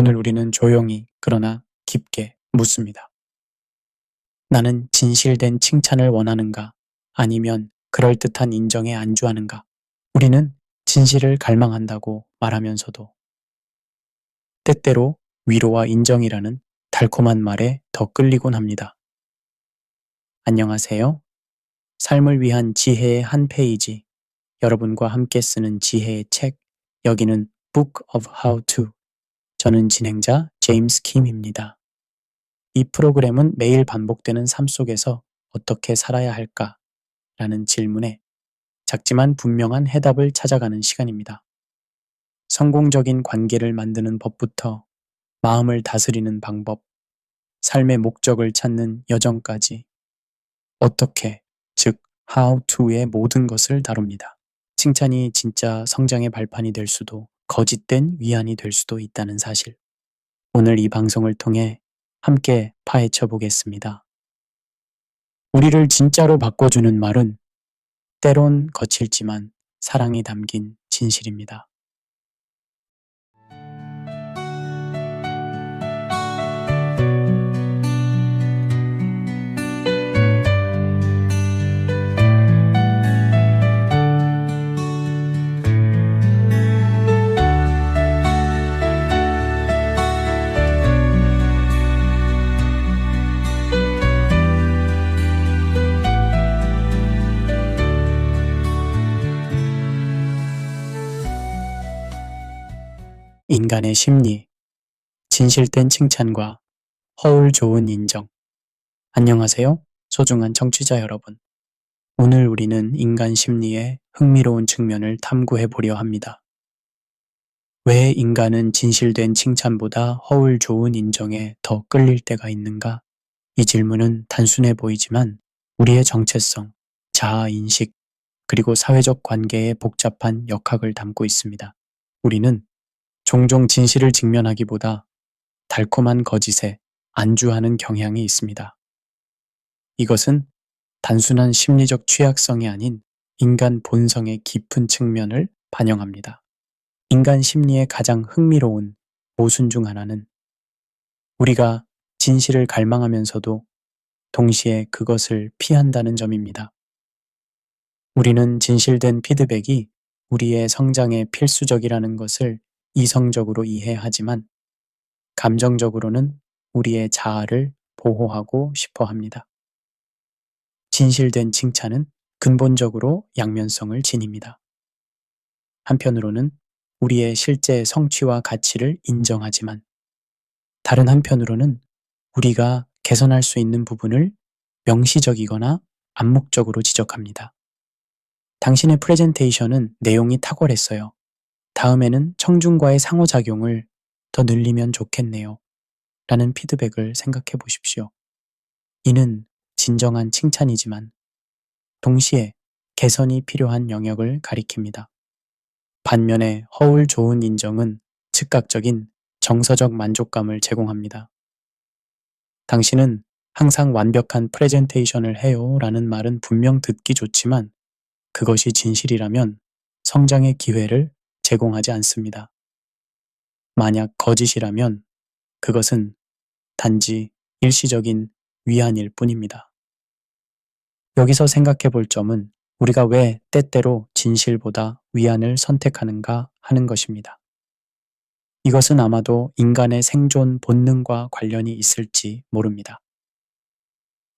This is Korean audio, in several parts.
오늘 우리는 조용히 그러나 깊게 묻습니다. 나는 진실된 칭찬을 원하는가? 아니면 그럴듯한 인정에 안주하는가? 우리는 진실을 갈망한다고 말하면서도 때때로 위로와 인정이라는 달콤한 말에 더 끌리곤 합니다. 안녕하세요. 삶을 위한 지혜의 한 페이지, 여러분과 함께 쓰는 지혜의 책, 여기는 Book of How to. 저는 진행자 제임스 킴입니다. 이 프로그램은 매일 반복되는 삶 속에서 어떻게 살아야 할까? 라는 질문에 작지만 분명한 해답을 찾아가는 시간입니다. 성공적인 관계를 만드는 법부터 마음을 다스리는 방법, 삶의 목적을 찾는 여정까지 어떻게, 즉 how to의 모든 것을 다룹니다. 칭찬이 진짜 성장의 발판이 될 수도 거짓된 위안이 될 수도 있다는 사실. 오늘 이 방송을 통해 함께 파헤쳐 보겠습니다. 우리를 진짜로 바꿔주는 말은 때론 거칠지만 사랑이 담긴 진실입니다. 인간의 심리, 진실된 칭찬과 허울 좋은 인정. 안녕하세요, 소중한 청취자 여러분. 오늘 우리는 인간 심리의 흥미로운 측면을 탐구해 보려 합니다. 왜 인간은 진실된 칭찬보다 허울 좋은 인정에 더 끌릴 때가 있는가? 이 질문은 단순해 보이지만 우리의 정체성, 자아인식, 그리고 사회적 관계의 복잡한 역학을 담고 있습니다. 우리는 종종 진실을 직면하기보다 달콤한 거짓에 안주하는 경향이 있습니다. 이것은 단순한 심리적 취약성이 아닌 인간 본성의 깊은 측면을 반영합니다. 인간 심리의 가장 흥미로운 모순 중 하나는 우리가 진실을 갈망하면서도 동시에 그것을 피한다는 점입니다. 우리는 진실된 피드백이 우리의 성장에 필수적이라는 것을 이성적으로 이해하지만 감정적으로는 우리의 자아를 보호하고 싶어 합니다. 진실된 칭찬은 근본적으로 양면성을 지닙니다. 한편으로는 우리의 실제 성취와 가치를 인정하지만 다른 한편으로는 우리가 개선할 수 있는 부분을 명시적이거나 암묵적으로 지적합니다. 당신의 프레젠테이션은 내용이 탁월했어요. 다음에는 청중과의 상호작용을 더 늘리면 좋겠네요. 라는 피드백을 생각해 보십시오. 이는 진정한 칭찬이지만 동시에 개선이 필요한 영역을 가리킵니다. 반면에 허울 좋은 인정은 즉각적인 정서적 만족감을 제공합니다. 당신은 항상 완벽한 프레젠테이션을 해요 라는 말은 분명 듣기 좋지만 그것이 진실이라면 성장의 기회를 제공하지 않습니다. 만약 거짓이라면 그것은 단지 일시적인 위안일 뿐입니다. 여기서 생각해 볼 점은 우리가 왜 때때로 진실보다 위안을 선택하는가 하는 것입니다. 이것은 아마도 인간의 생존 본능과 관련이 있을지 모릅니다.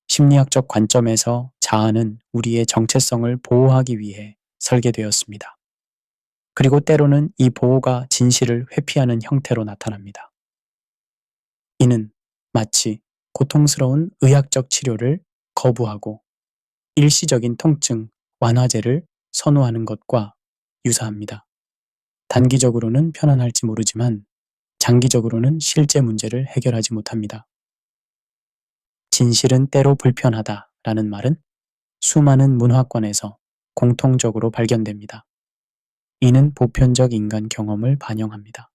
심리학적 관점에서 자아는 우리의 정체성을 보호하기 위해 설계되었습니다. 그리고 때로는 이 보호가 진실을 회피하는 형태로 나타납니다. 이는 마치 고통스러운 의학적 치료를 거부하고 일시적인 통증, 완화제를 선호하는 것과 유사합니다. 단기적으로는 편안할지 모르지만 장기적으로는 실제 문제를 해결하지 못합니다. 진실은 때로 불편하다라는 말은 수많은 문화권에서 공통적으로 발견됩니다. 이는 보편적 인간 경험을 반영합니다.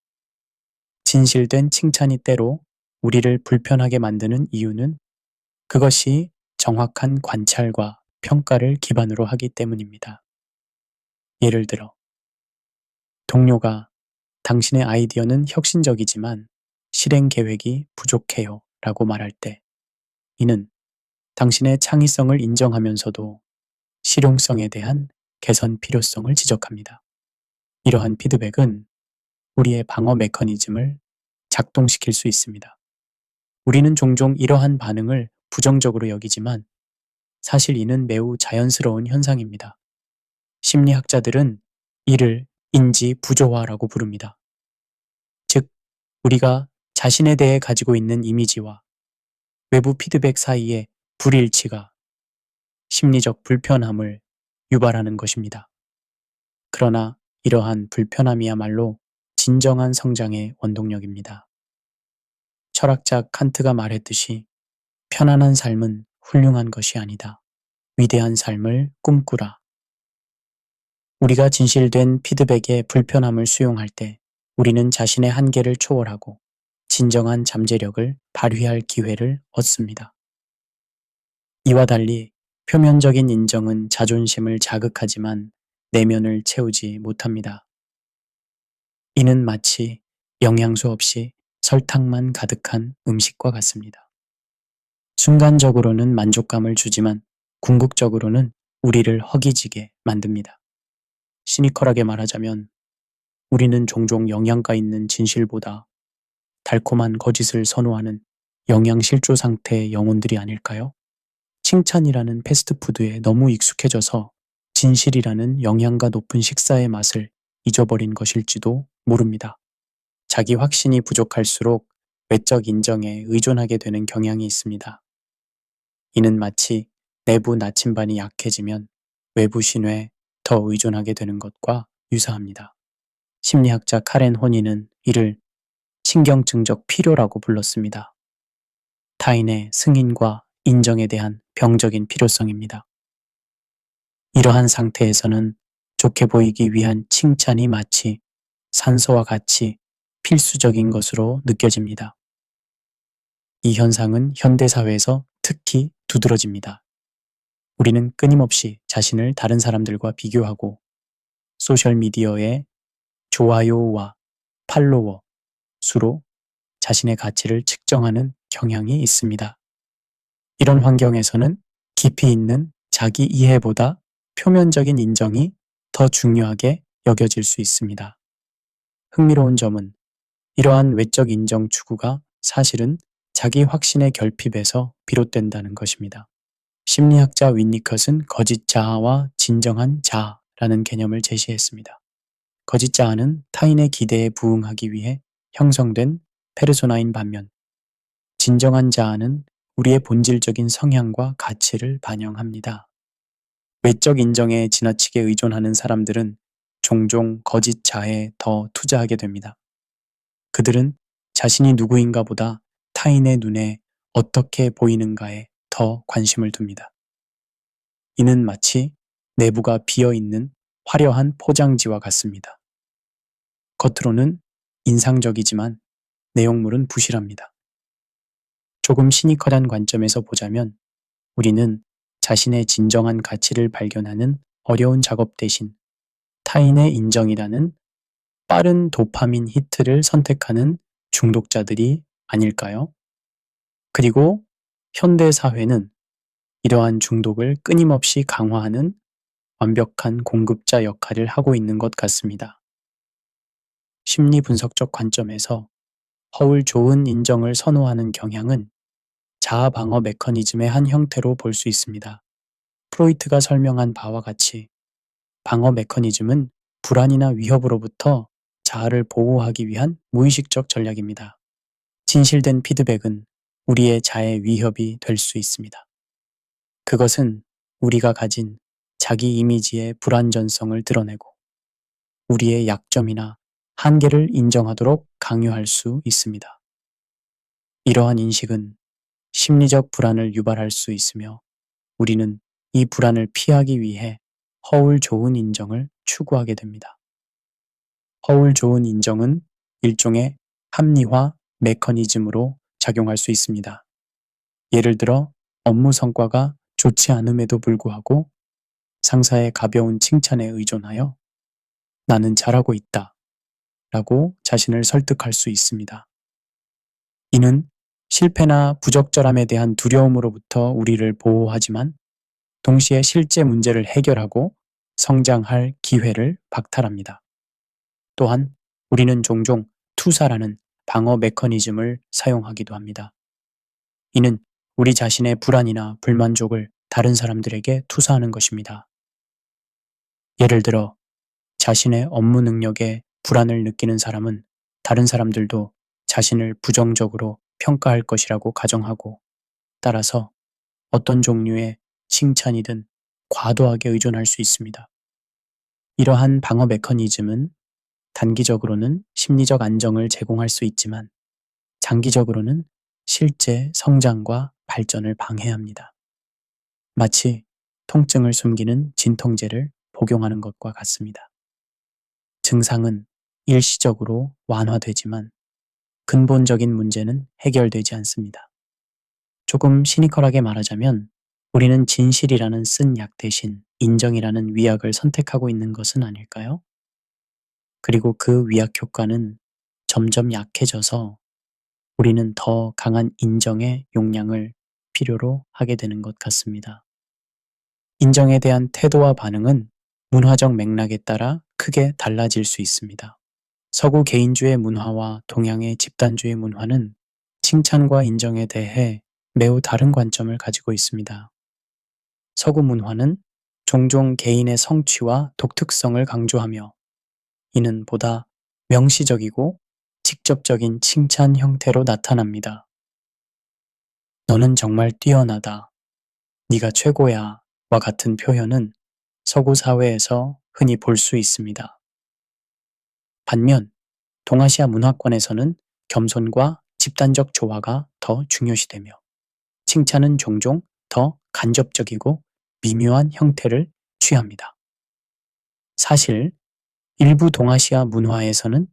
진실된 칭찬이 때로 우리를 불편하게 만드는 이유는 그것이 정확한 관찰과 평가를 기반으로 하기 때문입니다. 예를 들어, 동료가 당신의 아이디어는 혁신적이지만 실행 계획이 부족해요 라고 말할 때 이는 당신의 창의성을 인정하면서도 실용성에 대한 개선 필요성을 지적합니다. 이러한 피드백은 우리의 방어 메커니즘을 작동시킬 수 있습니다. 우리는 종종 이러한 반응을 부정적으로 여기지만 사실 이는 매우 자연스러운 현상입니다. 심리학자들은 이를 인지 부조화라고 부릅니다. 즉, 우리가 자신에 대해 가지고 있는 이미지와 외부 피드백 사이의 불일치가 심리적 불편함을 유발하는 것입니다. 그러나 이러한 불편함이야말로 진정한 성장의 원동력입니다. 철학자 칸트가 말했듯이 편안한 삶은 훌륭한 것이 아니다. 위대한 삶을 꿈꾸라. 우리가 진실된 피드백의 불편함을 수용할 때 우리는 자신의 한계를 초월하고 진정한 잠재력을 발휘할 기회를 얻습니다. 이와 달리 표면적인 인정은 자존심을 자극하지만 내면을 채우지 못합니다. 이는 마치 영양소 없이 설탕만 가득한 음식과 같습니다. 순간적으로는 만족감을 주지만 궁극적으로는 우리를 허기지게 만듭니다. 시니컬하게 말하자면 우리는 종종 영양가 있는 진실보다 달콤한 거짓을 선호하는 영양실조 상태의 영혼들이 아닐까요? 칭찬이라는 패스트푸드에 너무 익숙해져서 진실이라는 영양가 높은 식사의 맛을 잊어버린 것일지도 모릅니다. 자기 확신이 부족할수록 외적 인정에 의존하게 되는 경향이 있습니다. 이는 마치 내부 나침반이 약해지면 외부 신호에 더 의존하게 되는 것과 유사합니다. 심리학자 카렌 호니는 이를 신경증적 필요라고 불렀습니다. 타인의 승인과 인정에 대한 병적인 필요성입니다. 이러한 상태에서는 좋게 보이기 위한 칭찬이 마치 산소와 같이 필수적인 것으로 느껴집니다. 이 현상은 현대사회에서 특히 두드러집니다. 우리는 끊임없이 자신을 다른 사람들과 비교하고 소셜미디어의 좋아요와 팔로워 수로 자신의 가치를 측정하는 경향이 있습니다. 이런 환경에서는 깊이 있는 자기 이해보다 표면적인 인정이 더 중요하게 여겨질 수 있습니다. 흥미로운 점은 이러한 외적 인정 추구가 사실은 자기 확신의 결핍에서 비롯된다는 것입니다. 심리학자 윈니컷은 거짓 자아와 진정한 자아라는 개념을 제시했습니다. 거짓 자아는 타인의 기대에 부응하기 위해 형성된 페르소나인 반면 진정한 자아는 우리의 본질적인 성향과 가치를 반영합니다. 외적 인정에 지나치게 의존하는 사람들은 종종 거짓 자아에 더 투자하게 됩니다. 그들은 자신이 누구인가 보다 타인의 눈에 어떻게 보이는가에 더 관심을 둡니다. 이는 마치 내부가 비어있는 화려한 포장지와 같습니다. 겉으로는 인상적이지만 내용물은 부실합니다. 조금 시니컬한 관점에서 보자면 우리는 자신의 진정한 가치를 발견하는 어려운 작업 대신 타인의 인정이라는 빠른 도파민 히트를 선택하는 중독자들이 아닐까요? 그리고 현대 사회는 이러한 중독을 끊임없이 강화하는 완벽한 공급자 역할을 하고 있는 것 같습니다. 심리 분석적 관점에서 허울 좋은 인정을 선호하는 경향은 자아 방어 메커니즘의 한 형태로 볼 수 있습니다. 프로이트가 설명한 바와 같이 방어 메커니즘은 불안이나 위협으로부터 자아를 보호하기 위한 무의식적 전략입니다. 진실된 피드백은 우리의 자의 위협이 될 수 있습니다. 그것은 우리가 가진 자기 이미지의 불완전성을 드러내고 우리의 약점이나 한계를 인정하도록 강요할 수 있습니다. 이러한 인식은 심리적 불안을 유발할 수 있으며 우리는 이 불안을 피하기 위해 허울 좋은 인정을 추구하게 됩니다. 허울 좋은 인정은 일종의 합리화 메커니즘으로 작용할 수 있습니다. 예를 들어 업무 성과가 좋지 않음에도 불구하고 상사의 가벼운 칭찬에 의존하여 나는 잘하고 있다 라고 자신을 설득할 수 있습니다. 이는 실패나 부적절함에 대한 두려움으로부터 우리를 보호하지만 동시에 실제 문제를 해결하고 성장할 기회를 박탈합니다. 또한 우리는 종종 투사라는 방어 메커니즘을 사용하기도 합니다. 이는 우리 자신의 불안이나 불만족을 다른 사람들에게 투사하는 것입니다. 예를 들어 자신의 업무 능력에 불안을 느끼는 사람은 다른 사람들도 자신을 부정적으로 평가할 것이라고 가정하고, 따라서 어떤 종류의 칭찬이든 과도하게 의존할 수 있습니다. 이러한 방어 메커니즘은 단기적으로는 심리적 안정을 제공할 수 있지만 장기적으로는 실제 성장과 발전을 방해합니다. 마치 통증을 숨기는 진통제를 복용하는 것과 같습니다. 증상은 일시적으로 완화되지만 근본적인 문제는 해결되지 않습니다. 조금 시니컬하게 말하자면 우리는 진실이라는 쓴 약 대신 인정이라는 위약을 선택하고 있는 것은 아닐까요? 그리고 그 위약 효과는 점점 약해져서 우리는 더 강한 인정의 용량을 필요로 하게 되는 것 같습니다. 인정에 대한 태도와 반응은 문화적 맥락에 따라 크게 달라질 수 있습니다. 서구 개인주의 문화와 동양의 집단주의 문화는 칭찬과 인정에 대해 매우 다른 관점을 가지고 있습니다. 서구 문화는 종종 개인의 성취와 독특성을 강조하며 이는 보다 명시적이고 직접적인 칭찬 형태로 나타납니다. 너는 정말 뛰어나다. 네가 최고야. 와 같은 표현은 서구 사회에서 흔히 볼 수 있습니다. 반면 동아시아 문화권에서는 겸손과 집단적 조화가 더 중요시되며 칭찬은 종종 더 간접적이고 미묘한 형태를 취합니다. 사실 일부 동아시아 문화에서는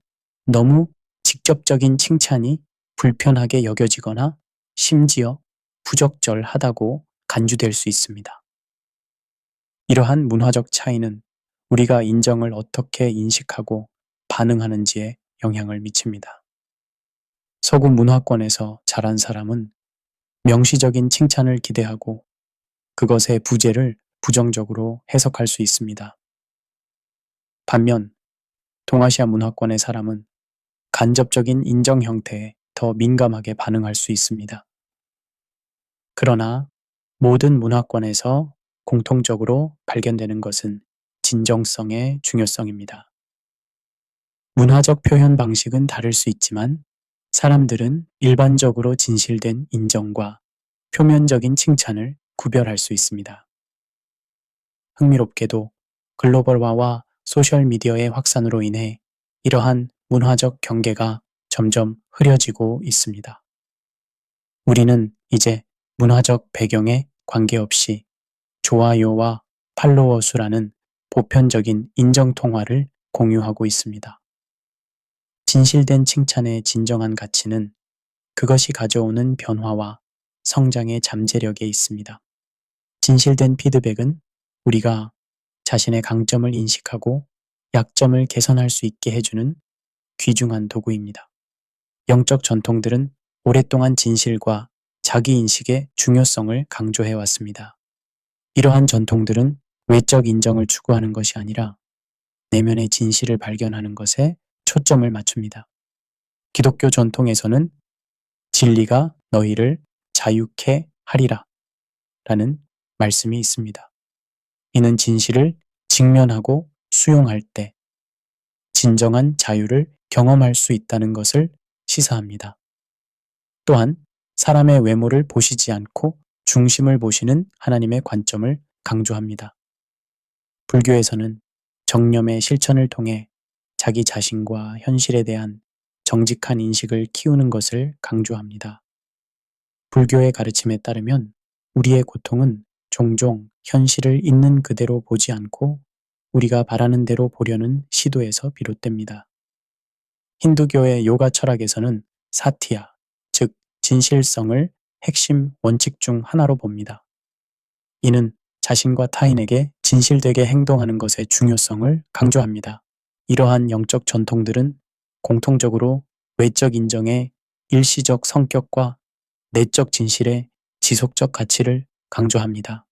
너무 직접적인 칭찬이 불편하게 여겨지거나 심지어 부적절하다고 간주될 수 있습니다. 이러한 문화적 차이는 우리가 인정을 어떻게 인식하고 반응하는지에 영향을 미칩니다. 서구 문화권에서 자란 사람은 명시적인 칭찬을 기대하고 그것의 부재를 부정적으로 해석할 수 있습니다. 반면 동아시아 문화권의 사람은 간접적인 인정 형태에 더 민감하게 반응할 수 있습니다. 그러나 모든 문화권에서 공통적으로 발견되는 것은 진정성의 중요성입니다. 문화적 표현 방식은 다를 수 있지만 사람들은 일반적으로 진실된 인정과 표면적인 칭찬을 구별할 수 있습니다. 흥미롭게도 글로벌화와 소셜미디어의 확산으로 인해 이러한 문화적 경계가 점점 흐려지고 있습니다. 우리는 이제 문화적 배경에 관계없이 좋아요와 팔로워 수라는 보편적인 인정 통화를 공유하고 있습니다. 진실된 칭찬의 진정한 가치는 그것이 가져오는 변화와 성장의 잠재력에 있습니다. 진실된 피드백은 우리가 자신의 강점을 인식하고 약점을 개선할 수 있게 해주는 귀중한 도구입니다. 영적 전통들은 오랫동안 진실과 자기인식의 중요성을 강조해 왔습니다. 이러한 전통들은 외적 인정을 추구하는 것이 아니라 내면의 진실을 발견하는 것에 초점을 맞춥니다. 기독교 전통에서는 진리가 너희를 자유케 하리라 라는 말씀이 있습니다. 이는 진실을 직면하고 수용할 때 진정한 자유를 경험할 수 있다는 것을 시사합니다. 또한 사람의 외모를 보시지 않고 중심을 보시는 하나님의 관점을 강조합니다. 불교에서는 정념의 실천을 통해 자기 자신과 현실에 대한 정직한 인식을 키우는 것을 강조합니다. 불교의 가르침에 따르면 우리의 고통은 종종 현실을 있는 그대로 보지 않고 우리가 바라는 대로 보려는 시도에서 비롯됩니다. 힌두교의 요가 철학에서는 사티야, 즉 진실성을 핵심 원칙 중 하나로 봅니다. 이는 자신과 타인에게 진실되게 행동하는 것의 중요성을 강조합니다. 이러한 영적 전통들은 공통적으로 외적 인정에 일시적 성격과 내적 진실의 지속적 가치를 강조합니다.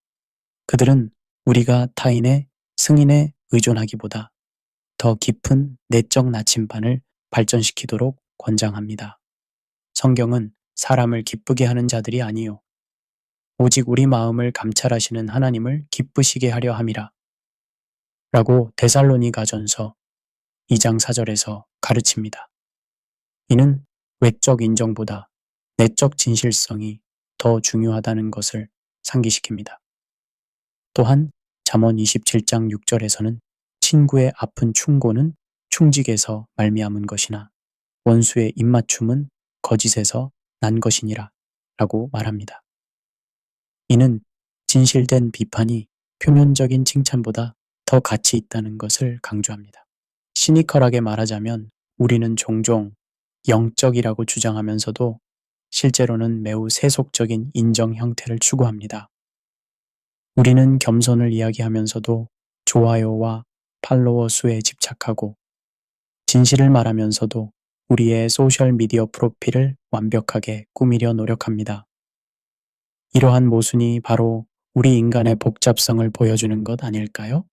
그들은 우리가 타인의 승인에 의존하기보다 더 깊은 내적 나침반을 발전시키도록 권장합니다. 성경은 사람을 기쁘게 하는 자들이 아니요 오직 우리 마음을 감찰하시는 하나님을 기쁘시게 하려 함이라 라고 데살로니가전서 2장 4절에서 가르칩니다. 이는 외적 인정보다 내적 진실성이 더 중요하다는 것을 상기시킵니다. 또한 잠언 27장 6절에서는 친구의 아픈 충고는 충직에서 말미암은 것이나 원수의 입맞춤은 거짓에서 난 것이니라 라고 말합니다. 이는 진실된 비판이 표면적인 칭찬보다 더 가치 있다는 것을 강조합니다. 시니컬하게 말하자면 우리는 종종 영적이라고 주장하면서도 실제로는 매우 세속적인 인정 형태를 추구합니다. 우리는 겸손을 이야기하면서도 좋아요와 팔로워 수에 집착하고 진실을 말하면서도 우리의 소셜미디어 프로필을 완벽하게 꾸미려 노력합니다. 이러한 모순이 바로 우리 인간의 복잡성을 보여주는 것 아닐까요?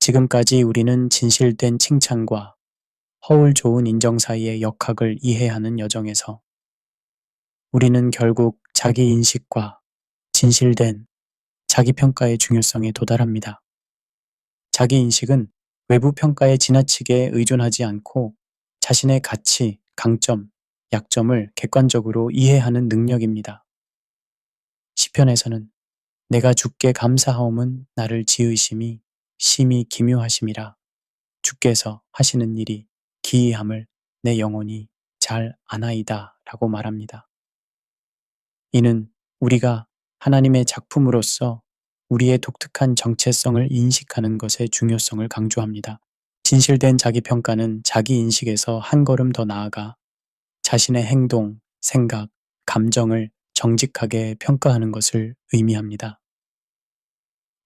지금까지 우리는 진실된 칭찬과 허울 좋은 인정 사이의 역학을 이해하는 여정에서 우리는 결국 자기 인식과 진실된 자기 평가의 중요성에 도달합니다. 자기 인식은 외부 평가에 지나치게 의존하지 않고 자신의 가치, 강점, 약점을 객관적으로 이해하는 능력입니다. 시편에서는 내가 주께 감사하옴은 나를 지으심이 심히 기묘하심이라 주께서 하시는 일이 기이함을 내 영혼이 잘 아나이다 라고 말합니다. 이는 우리가 하나님의 작품으로서 우리의 독특한 정체성을 인식하는 것의 중요성을 강조합니다. 진실된 자기평가는 자기 인식에서 한 걸음 더 나아가 자신의 행동, 생각, 감정을 정직하게 평가하는 것을 의미합니다.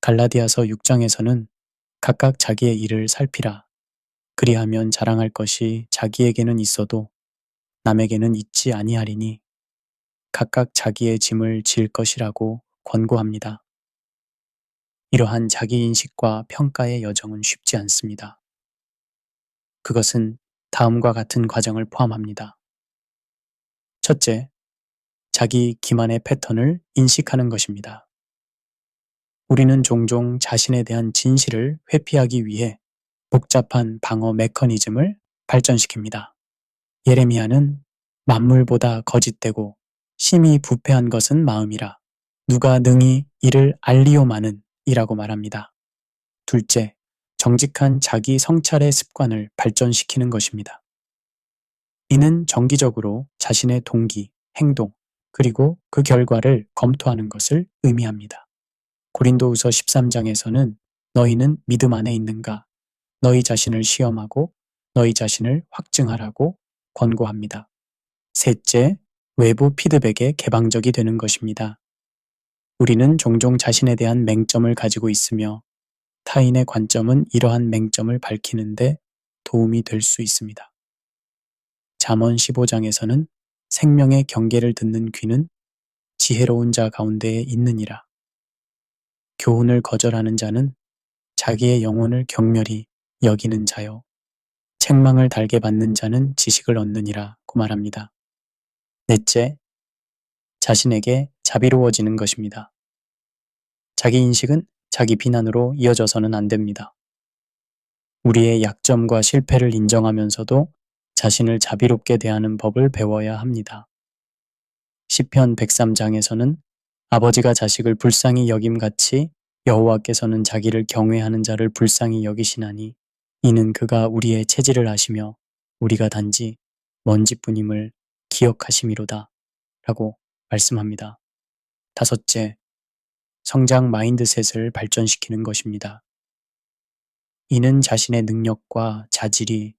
갈라디아서 6장에서는 각각 자기의 일을 살피라. 그리하면 자랑할 것이 자기에게는 있어도 남에게는 있지 아니하리니 각각 자기의 짐을 질 것이라고 권고합니다. 이러한 자기인식과 평가의 여정은 쉽지 않습니다. 그것은 다음과 같은 과정을 포함합니다. 첫째, 자기 기만의 패턴을 인식하는 것입니다. 우리는 종종 자신에 대한 진실을 회피하기 위해 복잡한 방어 메커니즘을 발전시킵니다. 예레미야는 만물보다 거짓되고 심히 부패한 것은 마음이라 누가 능히 이를 알리오마는 이라고 말합니다. 둘째, 정직한 자기 성찰의 습관을 발전시키는 것입니다. 이는 정기적으로 자신의 동기, 행동, 그리고 그 결과를 검토하는 것을 의미합니다. 고린도후서 13장에서는 너희는 믿음 안에 있는가? 너희 자신을 시험하고 너희 자신을 확증하라고 권고합니다. 셋째, 외부 피드백에 개방적이 되는 것입니다. 우리는 종종 자신에 대한 맹점을 가지고 있으며 타인의 관점은 이러한 맹점을 밝히는데 도움이 될 수 있습니다. 잠언 15장에서는 생명의 경계를 듣는 귀는 지혜로운 자 가운데에 있느니라. 교훈을 거절하는 자는 자기의 영혼을 경멸히 여기는 자요. 책망을 달게 받는 자는 지식을 얻느니라고 말합니다. 넷째, 자신에게 자비로워지는 것입니다. 자기 인식은 자기 비난으로 이어져서는 안 됩니다. 우리의 약점과 실패를 인정하면서도 자신을 자비롭게 대하는 법을 배워야 합니다. 시편 103장에서는 아버지가 자식을 불쌍히 여김같이 여호와께서는 자기를 경외하는 자를 불쌍히 여기시나니 이는 그가 우리의 체질을 아시며 우리가 단지 먼지뿐임을 기억하심이로다 라고 말씀합니다. 다섯째, 성장 마인드셋을 발전시키는 것입니다. 이는 자신의 능력과 자질이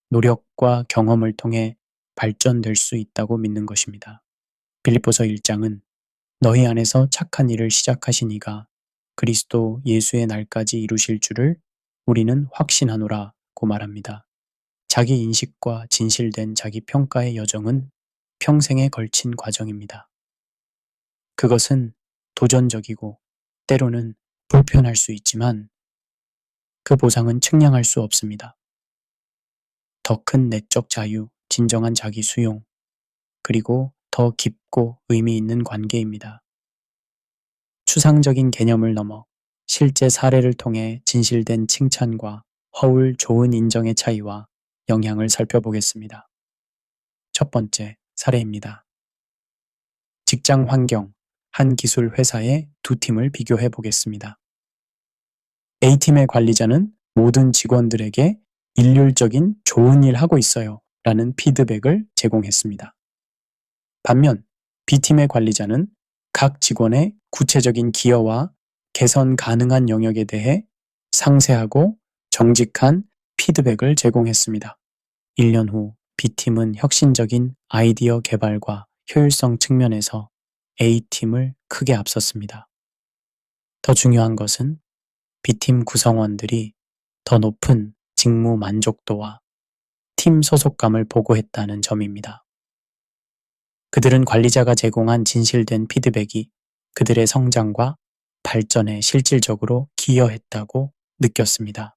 노력과 경험을 통해 발전될 수 있다고 믿는 것입니다. 빌립보서 1장은 너희 안에서 착한 일을 시작하신 이가 그리스도 예수의 날까지 이루실 줄을 우리는 확신하노라고 말합니다. 자기 인식과 진실된 자기 평가의 여정은 평생에 걸친 과정입니다. 그것은 도전적이고 때로는 불편할 수 있지만 그 보상은 측량할 수 없습니다. 더 큰 내적 자유, 진정한 자기 수용, 그리고 더 깊고 의미 있는 관계입니다. 추상적인 개념을 넘어 실제 사례를 통해 진실된 칭찬과 허울 좋은 인정의 차이와 영향을 살펴보겠습니다. 첫 번째 사례입니다. 직장 환경, 한 기술 회사의 두 팀을 비교해 보겠습니다. A팀의 관리자는 모든 직원들에게 일률적인 좋은 일 하고 있어요 라는 피드백을 제공했습니다. 반면 B팀의 관리자는 각 직원의 구체적인 기여와 개선 가능한 영역에 대해 상세하고 정직한 피드백을 제공했습니다. 1년 후 B팀은 혁신적인 아이디어 개발과 효율성 측면에서 A팀을 크게 앞섰습니다. 더 중요한 것은 B팀 구성원들이 더 높은 직무 만족도와 팀 소속감을 보고했다는 점입니다. 그들은 관리자가 제공한 진실된 피드백이 그들의 성장과 발전에 실질적으로 기여했다고 느꼈습니다.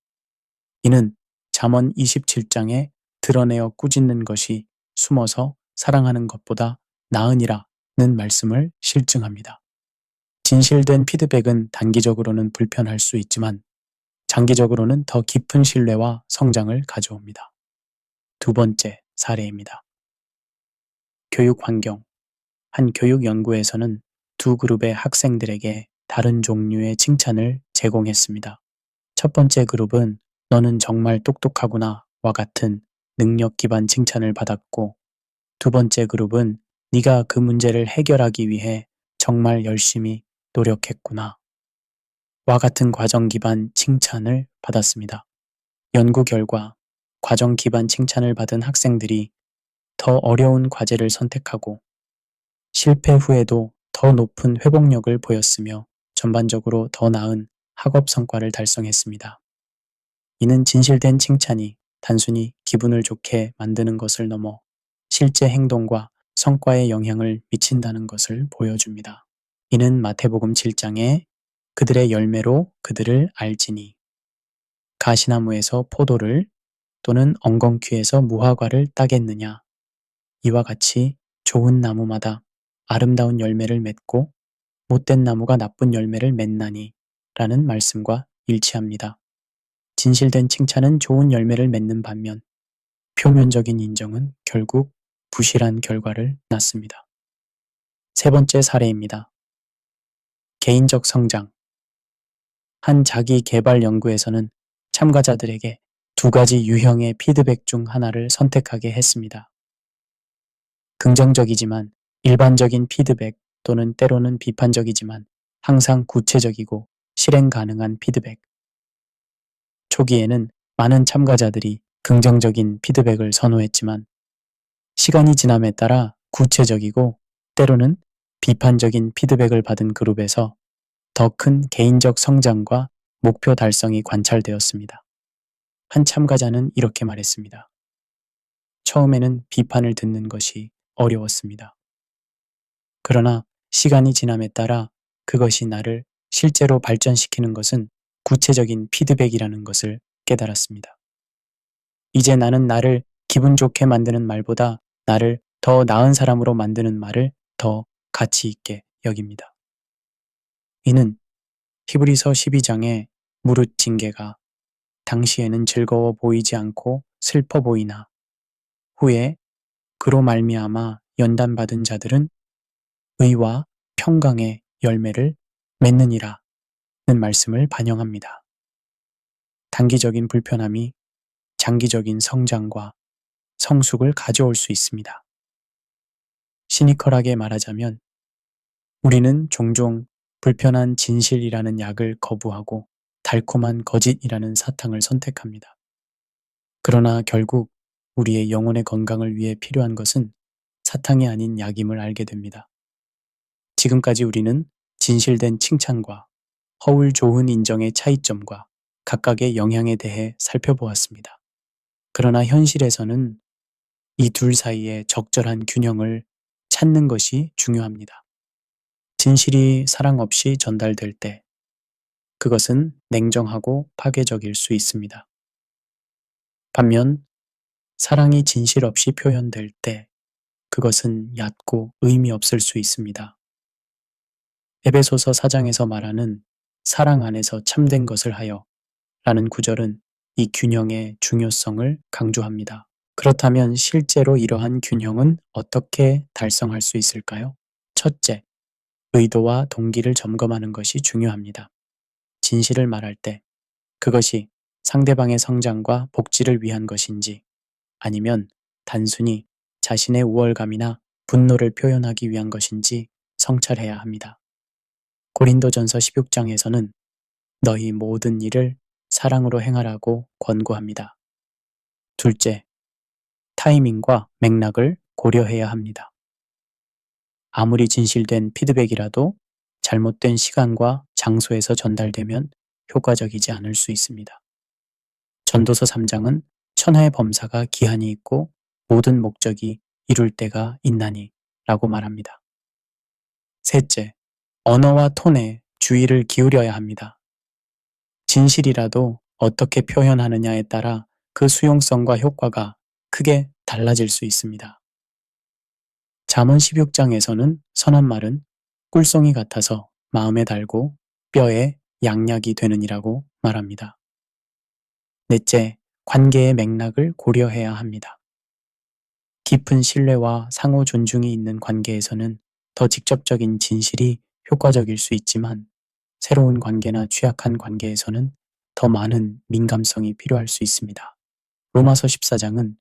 이는 잠언 27장에 드러내어 꾸짖는 것이 숨어서 사랑하는 것보다 나으니라는 말씀을 실증합니다. 진실된 피드백은 단기적으로는 불편할 수 있지만 장기적으로는 더 깊은 신뢰와 성장을 가져옵니다. 두 번째 사례입니다. 교육 환경. 한 교육 연구에서는 두 그룹의 학생들에게 다른 종류의 칭찬을 제공했습니다. 첫 번째 그룹은 너는 정말 똑똑하구나 와 같은 능력 기반 칭찬을 받았고, 두 번째 그룹은 네가 그 문제를 해결하기 위해 정말 열심히 노력했구나 와 같은 과정 기반 칭찬을 받았습니다. 연구 결과 과정 기반 칭찬을 받은 학생들이 더 어려운 과제를 선택하고 실패 후에도 더 높은 회복력을 보였으며 전반적으로 더 나은 학업 성과를 달성했습니다. 이는 진실된 칭찬이 단순히 기분을 좋게 만드는 것을 넘어 실제 행동과 성과에 영향을 미친다는 것을 보여줍니다. 이는 마태복음 7장에 그들의 열매로 그들을 알지니 가시나무에서 포도를 또는 엉겅퀴에서 무화과를 따겠느냐 이와 같이 좋은 나무마다 아름다운 열매를 맺고 못된 나무가 나쁜 열매를 맺나니 라는 말씀과 일치합니다. 진실된 칭찬은 좋은 열매를 맺는 반면 표면적인 인정은 결국 부실한 결과를 낳습니다. 세 번째 사례입니다. 개인적 성장. 한 자기 개발 연구에서는 참가자들에게 두 가지 유형의 피드백 중 하나를 선택하게 했습니다. 긍정적이지만 일반적인 피드백 또는 때로는 비판적이지만 항상 구체적이고 실행 가능한 피드백. 초기에는 많은 참가자들이 긍정적인 피드백을 선호했지만 시간이 지남에 따라 구체적이고 때로는 비판적인 피드백을 받은 그룹에서 더 큰 개인적 성장과 목표 달성이 관찰되었습니다. 한 참가자는 이렇게 말했습니다. 처음에는 비판을 듣는 것이 어려웠습니다. 그러나 시간이 지남에 따라 그것이 나를 실제로 발전시키는 것은 구체적인 피드백이라는 것을 깨달았습니다. 이제 나는 나를 기분 좋게 만드는 말보다 나를 더 나은 사람으로 만드는 말을 더 가치 있게 여깁니다. 이는 히브리서 12장의 무릇 징계가 당시에는 즐거워 보이지 않고 슬퍼 보이나 후에 그로 말미암아 연단받은 자들은 의와 평강의 열매를 맺느니라는 말씀을 반영합니다. 단기적인 불편함이 장기적인 성장과 성숙을 가져올 수 있습니다. 시니컬하게 말하자면 우리는 종종 불편한 진실이라는 약을 거부하고 달콤한 거짓이라는 사탕을 선택합니다. 그러나 결국 우리의 영혼의 건강을 위해 필요한 것은 사탕이 아닌 약임을 알게 됩니다. 지금까지 우리는 진실된 칭찬과 허울 좋은 인정의 차이점과 각각의 영향에 대해 살펴보았습니다. 그러나 현실에서는 이 둘 사이의 적절한 균형을 찾는 것이 중요합니다. 진실이 사랑 없이 전달될 때 그것은 냉정하고 파괴적일 수 있습니다. 반면 사랑이 진실 없이 표현될 때 그것은 얕고 의미 없을 수 있습니다. 에베소서 4장에서 말하는 사랑 안에서 참된 것을 하여 라는 구절은 이 균형의 중요성을 강조합니다. 그렇다면 실제로 이러한 균형은 어떻게 달성할 수 있을까요? 첫째, 의도와 동기를 점검하는 것이 중요합니다. 진실을 말할 때 그것이 상대방의 성장과 복지를 위한 것인지 아니면 단순히 자신의 우월감이나 분노를 표현하기 위한 것인지 성찰해야 합니다. 고린도전서 16장에서는 너희 모든 일을 사랑으로 행하라고 권고합니다. 둘째, 타이밍과 맥락을 고려해야 합니다. 아무리 진실된 피드백이라도 잘못된 시간과 장소에서 전달되면 효과적이지 않을 수 있습니다. 전도서 3장은 천하의 범사가 기한이 있고 모든 목적이 이룰 때가 있나니 라고 말합니다. 셋째, 언어와 톤에 주의를 기울여야 합니다. 진실이라도 어떻게 표현하느냐에 따라 그 수용성과 효과가 크게 달라질 수 있습니다. 잠언 16장에서는 선한 말은 꿀송이 같아서 마음에 달고 뼈에 양약이 되느니라고 말합니다. 넷째, 관계의 맥락을 고려해야 합니다. 깊은 신뢰와 상호 존중이 있는 관계에서는 더 직접적인 진실이 효과적일 수 있지만 새로운 관계나 취약한 관계에서는 더 많은 민감성이 필요할 수 있습니다. 로마서 14장은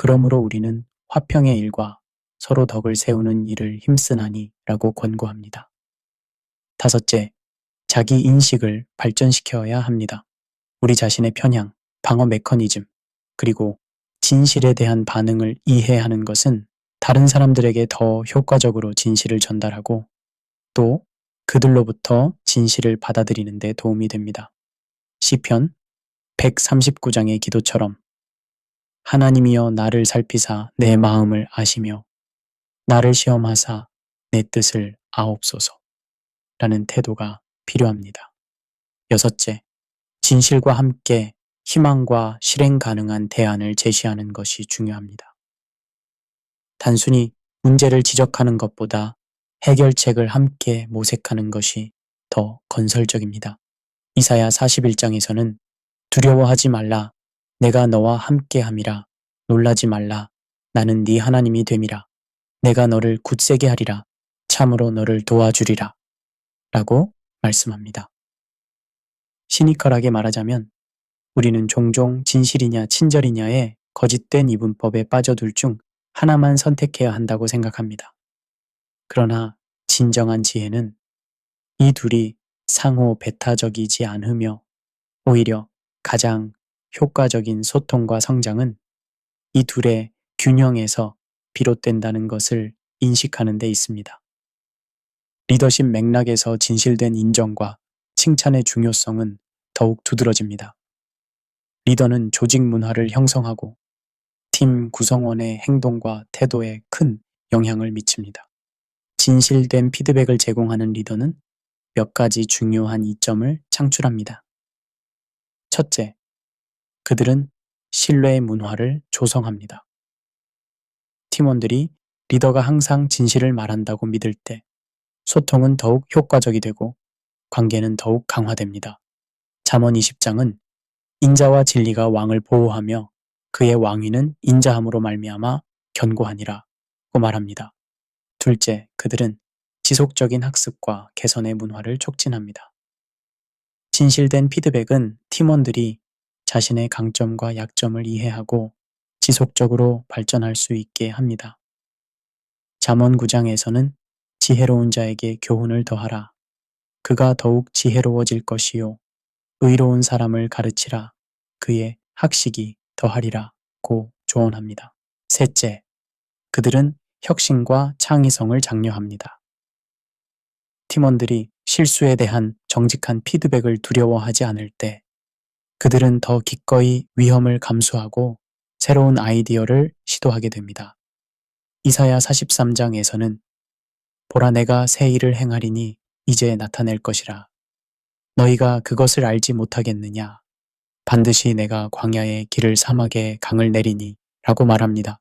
그러므로 우리는 화평의 일과 서로 덕을 세우는 일을 힘쓰나니 라고 권고합니다. 다섯째, 자기 인식을 발전시켜야 합니다. 우리 자신의 편향, 방어 메커니즘, 그리고 진실에 대한 반응을 이해하는 것은 다른 사람들에게 더 효과적으로 진실을 전달하고 또 그들로부터 진실을 받아들이는 데 도움이 됩니다. 시편 139장의 기도처럼 하나님이여 나를 살피사 내 마음을 아시며 나를 시험하사 내 뜻을 아옵소서 라는 태도가 필요합니다. 여섯째, 진실과 함께 희망과 실행 가능한 대안을 제시하는 것이 중요합니다. 단순히 문제를 지적하는 것보다 해결책을 함께 모색하는 것이 더 건설적입니다. 이사야 41장에서는 두려워하지 말라 내가 너와 함께함이라 놀라지 말라 나는 네 하나님이 됨이라 내가 너를 굳세게 하리라 참으로 너를 도와주리라 라고 말씀합니다. 시니컬하게 말하자면 우리는 종종 진실이냐 친절이냐의 거짓된 이분법에 빠져들 중 하나만 선택해야 한다고 생각합니다. 그러나 진정한 지혜는 이 둘이 상호 배타적이지 않으며 오히려 가장 효과적인 소통과 성장은 이 둘의 균형에서 비롯된다는 것을 인식하는 데 있습니다. 리더십 맥락에서 진실된 인정과 칭찬의 중요성은 더욱 두드러집니다. 리더는 조직 문화를 형성하고 팀 구성원의 행동과 태도에 큰 영향을 미칩니다. 진실된 피드백을 제공하는 리더는 몇 가지 중요한 이점을 창출합니다. 첫째, 그들은 신뢰의 문화를 조성합니다. 팀원들이 리더가 항상 진실을 말한다고 믿을 때 소통은 더욱 효과적이 되고 관계는 더욱 강화됩니다. 잠언 20장은 인자와 진리가 왕을 보호하며 그의 왕위는 인자함으로 말미암아 견고하니라고 말합니다. 둘째, 그들은 지속적인 학습과 개선의 문화를 촉진합니다. 진실된 피드백은 팀원들이 자신의 강점과 약점을 이해하고 지속적으로 발전할 수 있게 합니다. 잠언 9장에서는 지혜로운 자에게 교훈을 더하라. 그가 더욱 지혜로워질 것이요. 의로운 사람을 가르치라. 그의 학식이 더하리라고 조언합니다. 셋째, 그들은 혁신과 창의성을 장려합니다. 팀원들이 실수에 대한 정직한 피드백을 두려워하지 않을 때 그들은 더 기꺼이 위험을 감수하고 새로운 아이디어를 시도하게 됩니다. 이사야 43장에서는 보라 내가 새 일을 행하리니 이제 나타낼 것이라. 너희가 그것을 알지 못하겠느냐? 반드시 내가 광야에 길을 사막에 강을 내리니 라고 말합니다.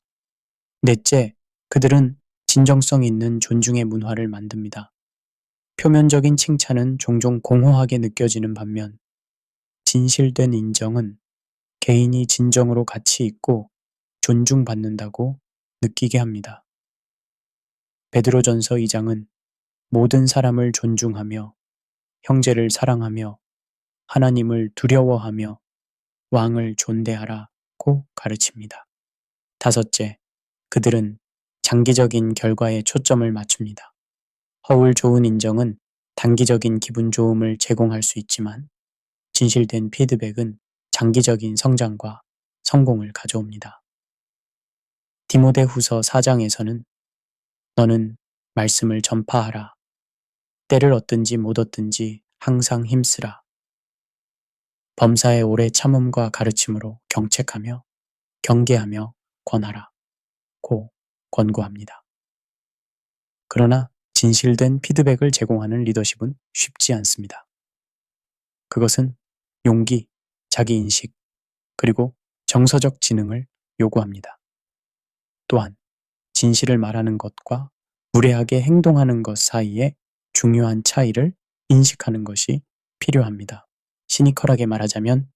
넷째, 그들은 진정성 있는 존중의 문화를 만듭니다. 표면적인 칭찬은 종종 공허하게 느껴지는 반면 진실된 인정은 개인이 진정으로 가치 있고 존중받는다고 느끼게 합니다. 베드로전서 2장은 모든 사람을 존중하며 형제를 사랑하며 하나님을 두려워하며 왕을 존대하라고 가르칩니다. 다섯째, 그들은 장기적인 결과에 초점을 맞춥니다. 허울 좋은 인정은 단기적인 기분 좋음을 제공할 수 있지만 진실된 피드백은 장기적인 성장과 성공을 가져옵니다. 디모데후서 4장에서는 너는 말씀을 전파하라. 때를 얻든지 못 얻든지 항상 힘쓰라. 범사의 오래 참음과 가르침으로 경책하며 경계하며 권하라. 고 권고합니다. 그러나 진실된 피드백을 제공하는 리더십은 쉽지 않습니다. 그것은 용기, 자기인식, 그리고 정서적 지능을 요구합니다. 또한 진실을 말하는 것과 무례하게 행동하는 것 사이에 중요한 차이를 인식하는 것이 필요합니다. 시니컬하게 말하자면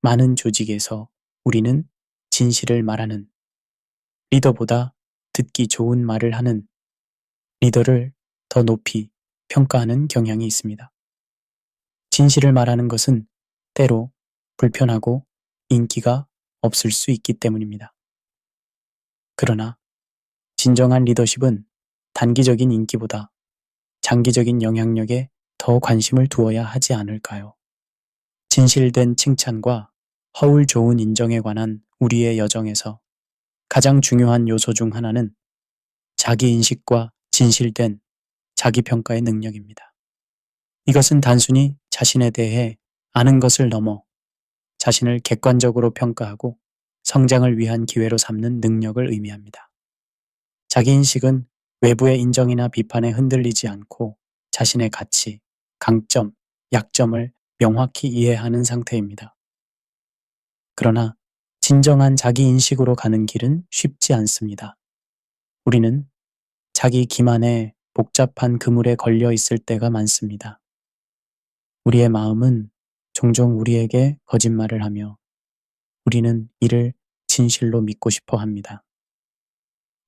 많은 조직에서 우리는 진실을 말하는 리더보다 듣기 좋은 말을 하는 리더를 더 높이 평가하는 경향이 있습니다. 진실을 말하는 것은 때로 불편하고 인기가 없을 수 있기 때문입니다. 그러나 진정한 리더십은 단기적인 인기보다 장기적인 영향력에 더 관심을 두어야 하지 않을까요? 진실된 칭찬과 허울 좋은 인정에 관한 우리의 여정에서 가장 중요한 요소 중 하나는 자기인식과 진실된 자기평가의 능력입니다. 이것은 단순히 자신에 대해 아는 것을 넘어 자신을 객관적으로 평가하고 성장을 위한 기회로 삼는 능력을 의미합니다. 자기인식은 외부의 인정이나 비판에 흔들리지 않고 자신의 가치, 강점, 약점을 명확히 이해하는 상태입니다. 그러나 진정한 자기인식으로 가는 길은 쉽지 않습니다. 우리는 자기 기만에 복잡한 그물에 걸려 있을 때가 많습니다. 우리의 마음은 종종 우리에게 거짓말을 하며 우리는 이를 진실로 믿고 싶어 합니다.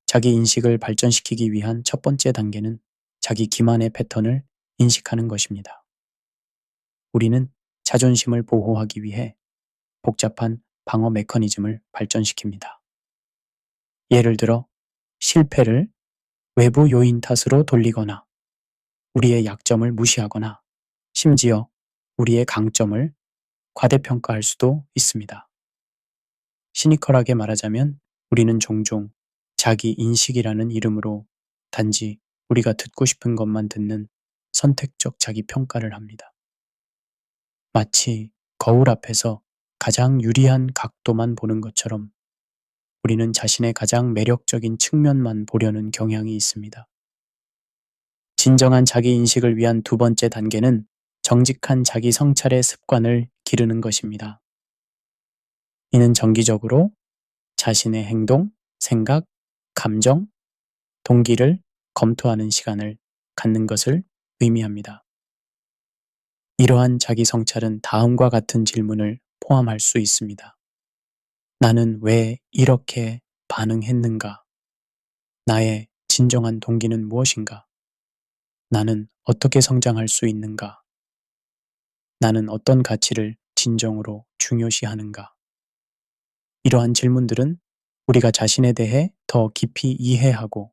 자기 인식을 발전시키기 위한 첫 번째 단계는 자기 기만의 패턴을 인식하는 것입니다. 우리는 자존심을 보호하기 위해 복잡한 방어 메커니즘을 발전시킵니다. 예를 들어 실패를 외부 요인 탓으로 돌리거나 우리의 약점을 무시하거나 심지어 우리의 강점을 과대평가할 수도 있습니다. 시니컬하게 말하자면 우리는 종종 자기 인식이라는 이름으로 단지 우리가 듣고 싶은 것만 듣는 선택적 자기 평가를 합니다. 마치 거울 앞에서 가장 유리한 각도만 보는 것처럼 우리는 자신의 가장 매력적인 측면만 보려는 경향이 있습니다. 진정한 자기 인식을 위한 두 번째 단계는 정직한 자기 성찰의 습관을 기르는 것입니다. 이는 정기적으로 자신의 행동, 생각, 감정, 동기를 검토하는 시간을 갖는 것을 의미합니다. 이러한 자기 성찰은 다음과 같은 질문을 포함할 수 있습니다. 나는 왜 이렇게 반응했는가? 나의 진정한 동기는 무엇인가? 나는 어떻게 성장할 수 있는가? 나는 어떤 가치를 진정으로 중요시하는가? 이러한 질문들은 우리가 자신에 대해 더 깊이 이해하고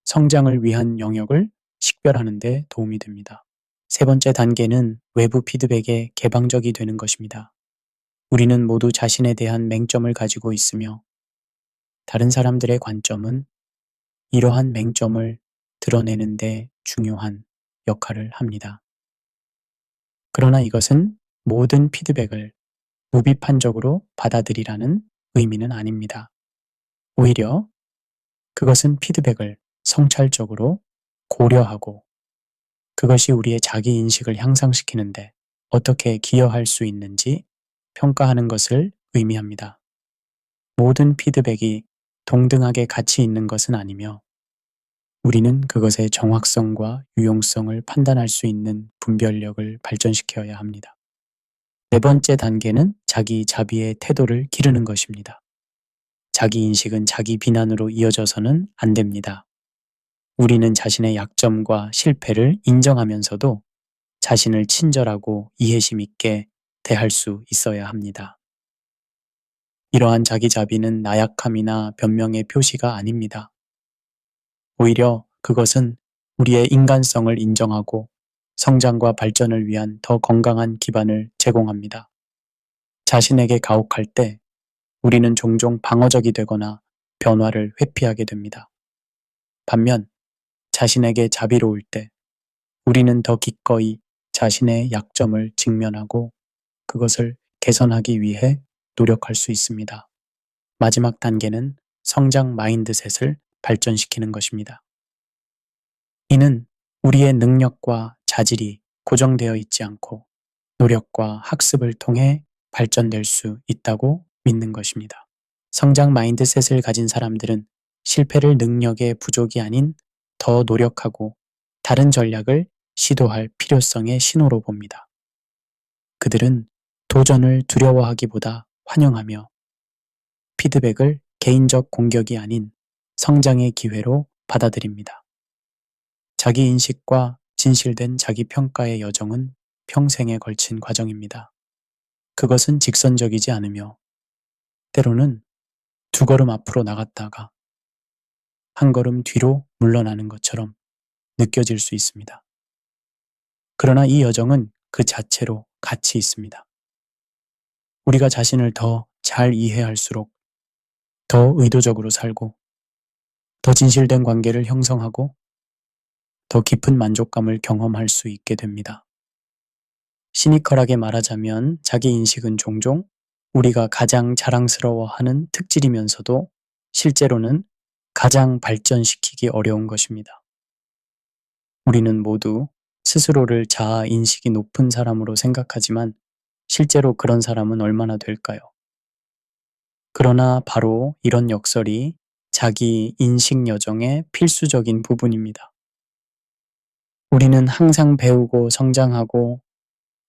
성장을 위한 영역을 식별하는 데 도움이 됩니다. 세 번째 단계는 외부 피드백에 개방적이 되는 것입니다. 우리는 모두 자신에 대한 맹점을 가지고 있으며 다른 사람들의 관점은 이러한 맹점을 드러내는 데 중요한 역할을 합니다. 그러나 이것은 모든 피드백을 무비판적으로 받아들이라는 의미는 아닙니다. 오히려 그것은 피드백을 성찰적으로 고려하고 그것이 우리의 자기 인식을 향상시키는데 어떻게 기여할 수 있는지 평가하는 것을 의미합니다. 모든 피드백이 동등하게 가치 있는 것은 아니며 우리는 그것의 정확성과 유용성을 판단할 수 있는 분별력을 발전시켜야 합니다. 네 번째 단계는 자기 자비의 태도를 기르는 것입니다. 자기 인식은 자기 비난으로 이어져서는 안 됩니다. 우리는 자신의 약점과 실패를 인정하면서도 자신을 친절하고 이해심 있게 대할 수 있어야 합니다. 이러한 자기 자비는 나약함이나 변명의 표시가 아닙니다. 오히려 그것은 우리의 인간성을 인정하고 성장과 발전을 위한 더 건강한 기반을 제공합니다. 자신에게 가혹할 때 우리는 종종 방어적이 되거나 변화를 회피하게 됩니다. 반면 자신에게 자비로울 때 우리는 더 기꺼이 자신의 약점을 직면하고 그것을 개선하기 위해 노력할 수 있습니다. 마지막 단계는 성장 마인드셋을 발전시키는 것입니다. 이는 우리의 능력과 자질이 고정되어 있지 않고 노력과 학습을 통해 발전될 수 있다고 믿는 것입니다. 성장 마인드셋을 가진 사람들은 실패를 능력의 부족이 아닌 더 노력하고 다른 전략을 시도할 필요성의 신호로 봅니다. 그들은 도전을 두려워하기보다 환영하며 피드백을 개인적 공격이 아닌 성장의 기회로 받아들입니다. 자기 인식과 진실된 자기 평가의 여정은 평생에 걸친 과정입니다. 그것은 직선적이지 않으며 때로는 두 걸음 앞으로 나갔다가 한 걸음 뒤로 물러나는 것처럼 느껴질 수 있습니다. 그러나 이 여정은 그 자체로 가치 있습니다. 우리가 자신을 더 잘 이해할수록 더 의도적으로 살고 더 진실된 관계를 형성하고 더 깊은 만족감을 경험할 수 있게 됩니다. 시니컬하게 말하자면 자기 인식은 종종 우리가 가장 자랑스러워하는 특질이면서도 실제로는 가장 발전시키기 어려운 것입니다. 우리는 모두 스스로를 자아 인식이 높은 사람으로 생각하지만 실제로 그런 사람은 얼마나 될까요? 그러나 바로 이런 역설이 자기 인식 여정의 필수적인 부분입니다. 우리는 항상 배우고 성장하고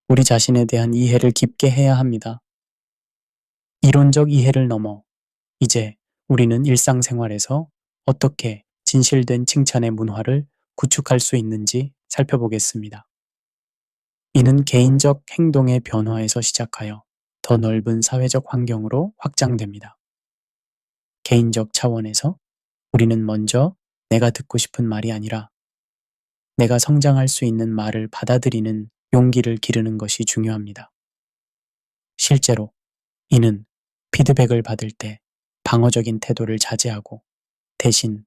우리 자신에 대한 이해를 깊게 해야 합니다. 이론적 이해를 넘어 이제 우리는 일상생활에서 어떻게 진실된 칭찬의 문화를 구축할 수 있는지 살펴보겠습니다. 이는 개인적 행동의 변화에서 시작하여 더 넓은 사회적 환경으로 확장됩니다. 개인적 차원에서 우리는 먼저 내가 듣고 싶은 말이 아니라 내가 성장할 수 있는 말을 받아들이는 용기를 기르는 것이 중요합니다. 실제로 이는 피드백을 받을 때 방어적인 태도를 자제하고 대신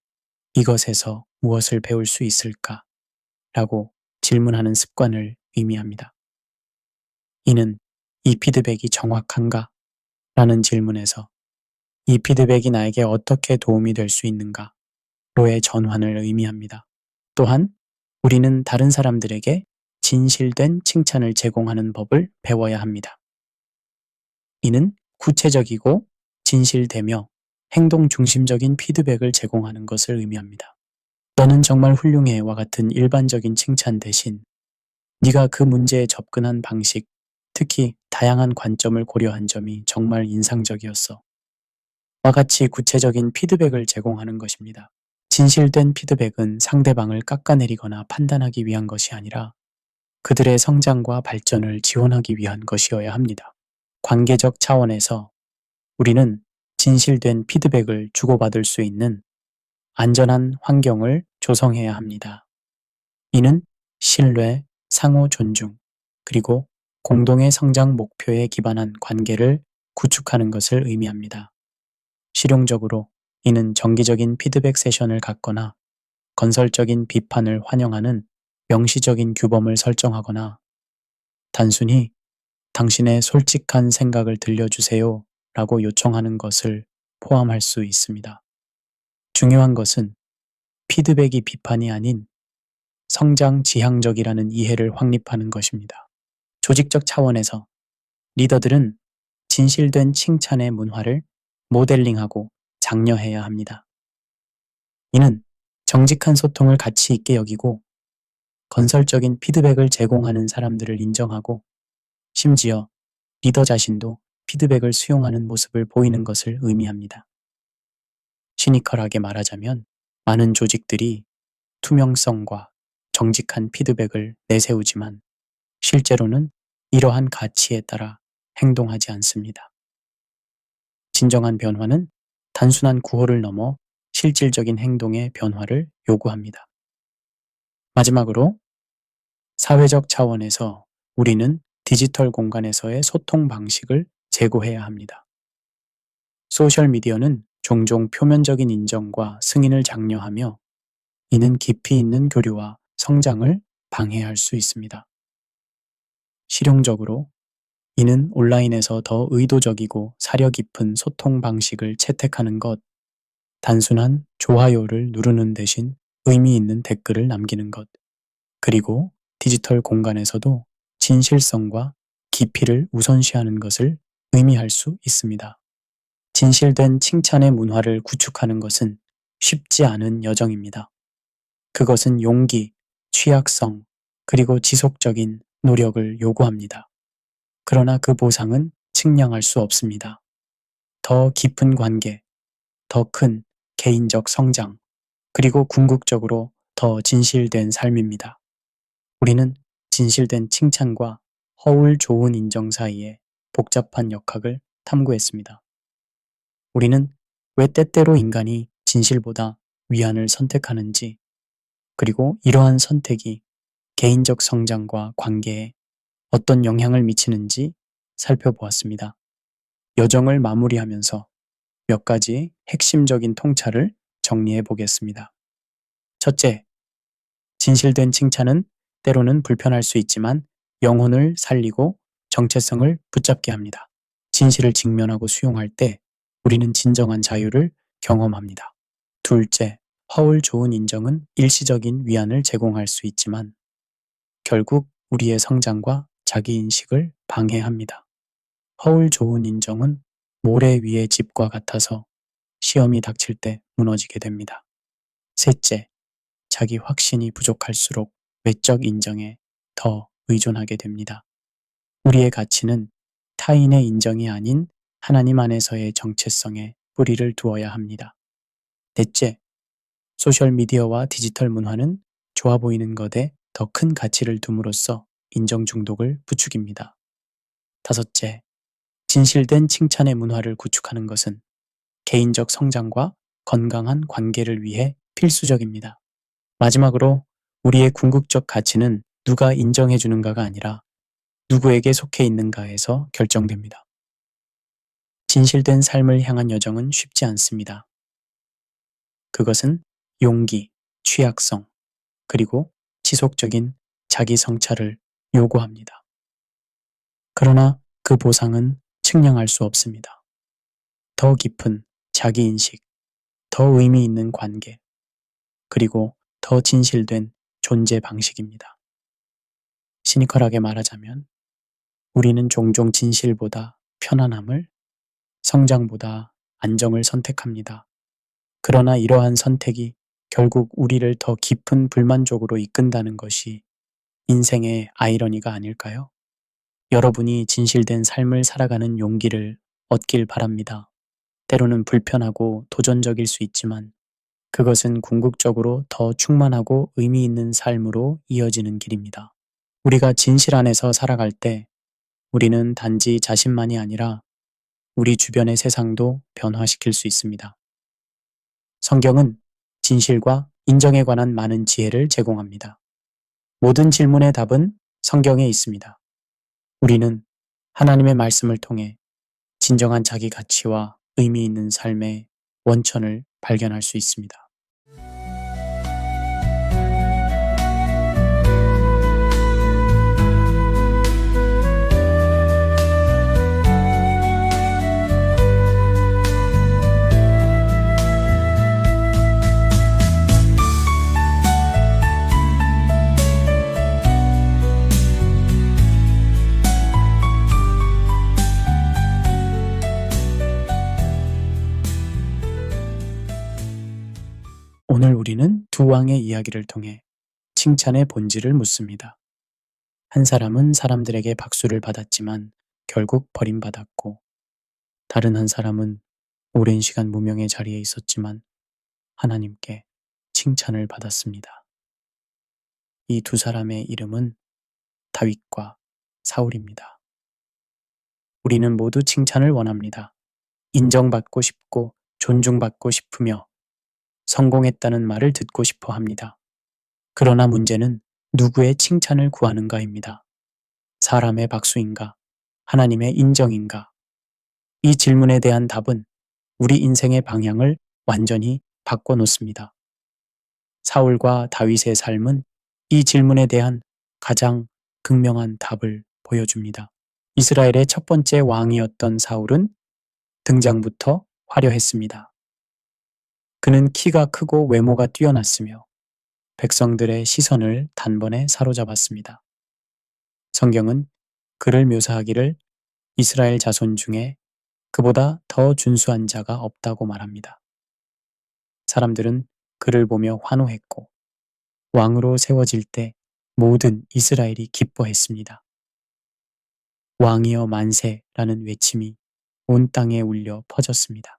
이것에서 무엇을 배울 수 있을까? 라고 질문하는 습관을 의미합니다. 이는 이 피드백이 정확한가? 라는 질문에서 이 피드백이 나에게 어떻게 도움이 될 수 있는가? 로의 전환을 의미합니다. 또한 우리는 다른 사람들에게 진실된 칭찬을 제공하는 법을 배워야 합니다. 이는 구체적이고 진실되며 행동 중심적인 피드백을 제공하는 것을 의미합니다. 너는 정말 훌륭해와 같은 일반적인 칭찬 대신 네가 그 문제에 접근한 방식, 특히 다양한 관점을 고려한 점이 정말 인상적이었어. 와 같이 구체적인 피드백을 제공하는 것입니다. 진실된 피드백은 상대방을 깎아내리거나 판단하기 위한 것이 아니라 그들의 성장과 발전을 지원하기 위한 것이어야 합니다. 관계적 차원에서 우리는 진실된 피드백을 주고받을 수 있는 안전한 환경을 조성해야 합니다. 이는 신뢰, 상호 존중, 그리고 공동의 성장 목표에 기반한 관계를 구축하는 것을 의미합니다. 실용적으로 이는 정기적인 피드백 세션을 갖거나 건설적인 비판을 환영하는 명시적인 규범을 설정하거나 단순히 당신의 솔직한 생각을 들려주세요 라고 요청하는 것을 포함할 수 있습니다. 중요한 것은 피드백이 비판이 아닌 성장 지향적이라는 이해를 확립하는 것입니다. 조직적 차원에서 리더들은 진실된 칭찬의 문화를 모델링하고 장려해야 합니다. 이는 정직한 소통을 가치 있게 여기고 건설적인 피드백을 제공하는 사람들을 인정하고 심지어 리더 자신도 피드백을 수용하는 모습을 보이는 것을 의미합니다. 시니컬하게 말하자면 많은 조직들이 투명성과 정직한 피드백을 내세우지만 실제로는 이러한 가치에 따라 행동하지 않습니다. 진정한 변화는 단순한 구호를 넘어 실질적인 행동의 변화를 요구합니다. 마지막으로 사회적 차원에서 우리는 디지털 공간에서의 소통 방식을 제고해야 합니다. 소셜미디어는 종종 표면적인 인정과 승인을 장려하며 이는 깊이 있는 교류와 성장을 방해할 수 있습니다. 실용적으로 이는 온라인에서 더 의도적이고 사려 깊은 소통 방식을 채택하는 것, 단순한 좋아요를 누르는 대신 의미 있는 댓글을 남기는 것, 그리고 디지털 공간에서도 진실성과 깊이를 우선시하는 것을 의미할 수 있습니다. 진실된 칭찬의 문화를 구축하는 것은 쉽지 않은 여정입니다. 그것은 용기, 취약성, 그리고 지속적인 노력을 요구합니다. 그러나 그 보상은 측량할 수 없습니다. 더 깊은 관계, 더 큰 개인적 성장, 그리고 궁극적으로 더 진실된 삶입니다. 우리는 진실된 칭찬과 허울 좋은 인정 사이에 복잡한 역학을 탐구했습니다. 우리는 왜 때때로 인간이 진실보다 위안을 선택하는지, 그리고 이러한 선택이 개인적 성장과 관계에 어떤 영향을 미치는지 살펴보았습니다. 여정을 마무리하면서 몇 가지 핵심적인 통찰을 정리해 보겠습니다. 첫째, 진실된 칭찬은 때로는 불편할 수 있지만 영혼을 살리고 정체성을 붙잡게 합니다. 진실을 직면하고 수용할 때 우리는 진정한 자유를 경험합니다. 둘째, 허울 좋은 인정은 일시적인 위안을 제공할 수 있지만 결국 우리의 성장과 자기인식을 방해합니다. 허울 좋은 인정은 모래 위의 집과 같아서 시험이 닥칠 때 무너지게 됩니다. 셋째, 자기 확신이 부족할수록 외적 인정에 더 의존하게 됩니다. 우리의 가치는 타인의 인정이 아닌 하나님 안에서의 정체성에 뿌리를 두어야 합니다. 넷째, 소셜미디어와 디지털 문화는 좋아 보이는 것에 더 큰 가치를 둠으로써 인정 중독을 부추깁니다. 다섯째, 진실된 칭찬의 문화를 구축하는 것은 개인적 성장과 건강한 관계를 위해 필수적입니다. 마지막으로 우리의 궁극적 가치는 누가 인정해 주는가가 아니라 누구에게 속해 있는가에서 결정됩니다. 진실된 삶을 향한 여정은 쉽지 않습니다. 그것은 용기, 취약성, 그리고 지속적인 자기 성찰을 요구합니다. 그러나 그 보상은 측량할 수 없습니다. 더 깊은 자기인식, 더 의미 있는 관계, 그리고 더 진실된 존재 방식입니다. 시니컬하게 말하자면 우리는 종종 진실보다 편안함을, 성장보다 안정을 선택합니다. 그러나 이러한 선택이 결국 우리를 더 깊은 불만족으로 이끈다는 것이 인생의 아이러니가 아닐까요? 여러분이 진실된 삶을 살아가는 용기를 얻길 바랍니다. 때로는 불편하고 도전적일 수 있지만 그것은 궁극적으로 더 충만하고 의미 있는 삶으로 이어지는 길입니다. 우리가 진실 안에서 살아갈 때 우리는 단지 자신만이 아니라 우리 주변의 세상도 변화시킬 수 있습니다. 성경은 진실과 인정에 관한 많은 지혜를 제공합니다. 모든 질문의 답은 성경에 있습니다. 우리는 하나님의 말씀을 통해 진정한 자기 가치와 의미 있는 삶의 원천을 발견할 수 있습니다. 오늘 우리는 두 왕의 이야기를 통해 칭찬의 본질을 묻습니다. 한 사람은 사람들에게 박수를 받았지만 결국 버림받았고, 다른 한 사람은 오랜 시간 무명의 자리에 있었지만 하나님께 칭찬을 받았습니다. 이 두 사람의 이름은 다윗과 사울입니다. 우리는 모두 칭찬을 원합니다. 인정받고 싶고 존중받고 싶으며 성공했다는 말을 듣고 싶어 합니다. 그러나 문제는 누구의 칭찬을 구하는가입니다. 사람의 박수인가? 하나님의 인정인가? 이 질문에 대한 답은 우리 인생의 방향을 완전히 바꿔놓습니다. 사울과 다윗의 삶은 이 질문에 대한 가장 극명한 답을 보여줍니다. 이스라엘의 첫 번째 왕이었던 사울은 등장부터 화려했습니다. 그는 키가 크고 외모가 뛰어났으며 백성들의 시선을 단번에 사로잡았습니다. 성경은 그를 묘사하기를 이스라엘 자손 중에 그보다 더 준수한 자가 없다고 말합니다. 사람들은 그를 보며 환호했고 왕으로 세워질 때 모든 이스라엘이 기뻐했습니다. 왕이여 만세라는 외침이 온 땅에 울려 퍼졌습니다.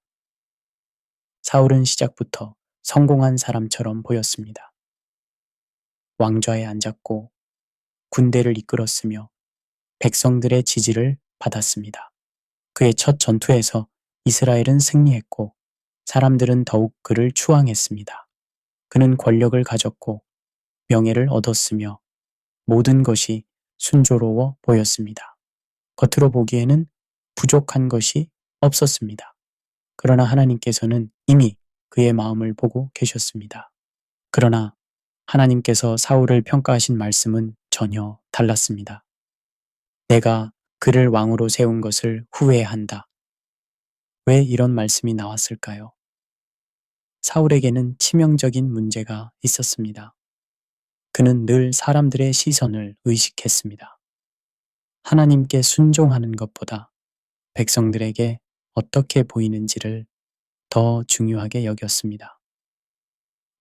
사울은 시작부터 성공한 사람처럼 보였습니다. 왕좌에 앉았고 군대를 이끌었으며 백성들의 지지를 받았습니다. 그의 첫 전투에서 이스라엘은 승리했고 사람들은 더욱 그를 추앙했습니다. 그는 권력을 가졌고 명예를 얻었으며 모든 것이 순조로워 보였습니다. 겉으로 보기에는 부족한 것이 없었습니다. 그러나 하나님께서는 이미 그의 마음을 보고 계셨습니다. 그러나 하나님께서 사울을 평가하신 말씀은 전혀 달랐습니다. 내가 그를 왕으로 세운 것을 후회한다. 왜 이런 말씀이 나왔을까요? 사울에게는 치명적인 문제가 있었습니다. 그는 늘 사람들의 시선을 의식했습니다. 하나님께 순종하는 것보다 백성들에게 어떻게 보이는지를 더 중요하게 여겼습니다.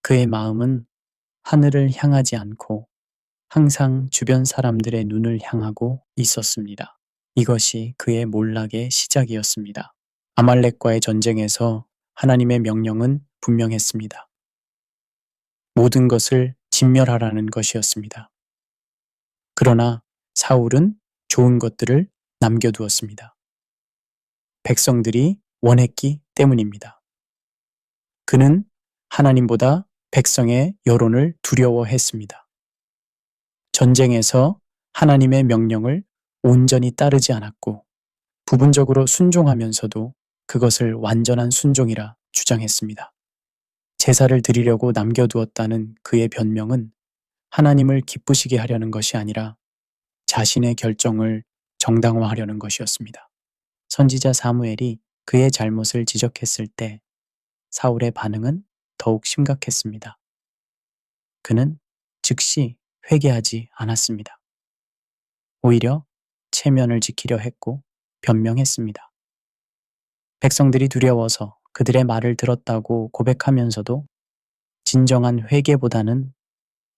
그의 마음은 하늘을 향하지 않고 항상 주변 사람들의 눈을 향하고 있었습니다. 이것이 그의 몰락의 시작이었습니다. 아말렉과의 전쟁에서 하나님의 명령은 분명했습니다. 모든 것을 진멸하라는 것이었습니다. 그러나 사울은 좋은 것들을 남겨두었습니다. 백성들이 원했기 때문입니다. 그는 하나님보다 백성의 여론을 두려워했습니다. 전쟁에서 하나님의 명령을 온전히 따르지 않았고 부분적으로 순종하면서도 그것을 완전한 순종이라 주장했습니다. 제사를 드리려고 남겨두었다는 그의 변명은 하나님을 기쁘시게 하려는 것이 아니라 자신의 결정을 정당화하려는 것이었습니다. 선지자 사무엘이 그의 잘못을 지적했을 때 사울의 반응은 더욱 심각했습니다. 그는 즉시 회개하지 않았습니다. 오히려 체면을 지키려 했고 변명했습니다. 백성들이 두려워서 그들의 말을 들었다고 고백하면서도 진정한 회개보다는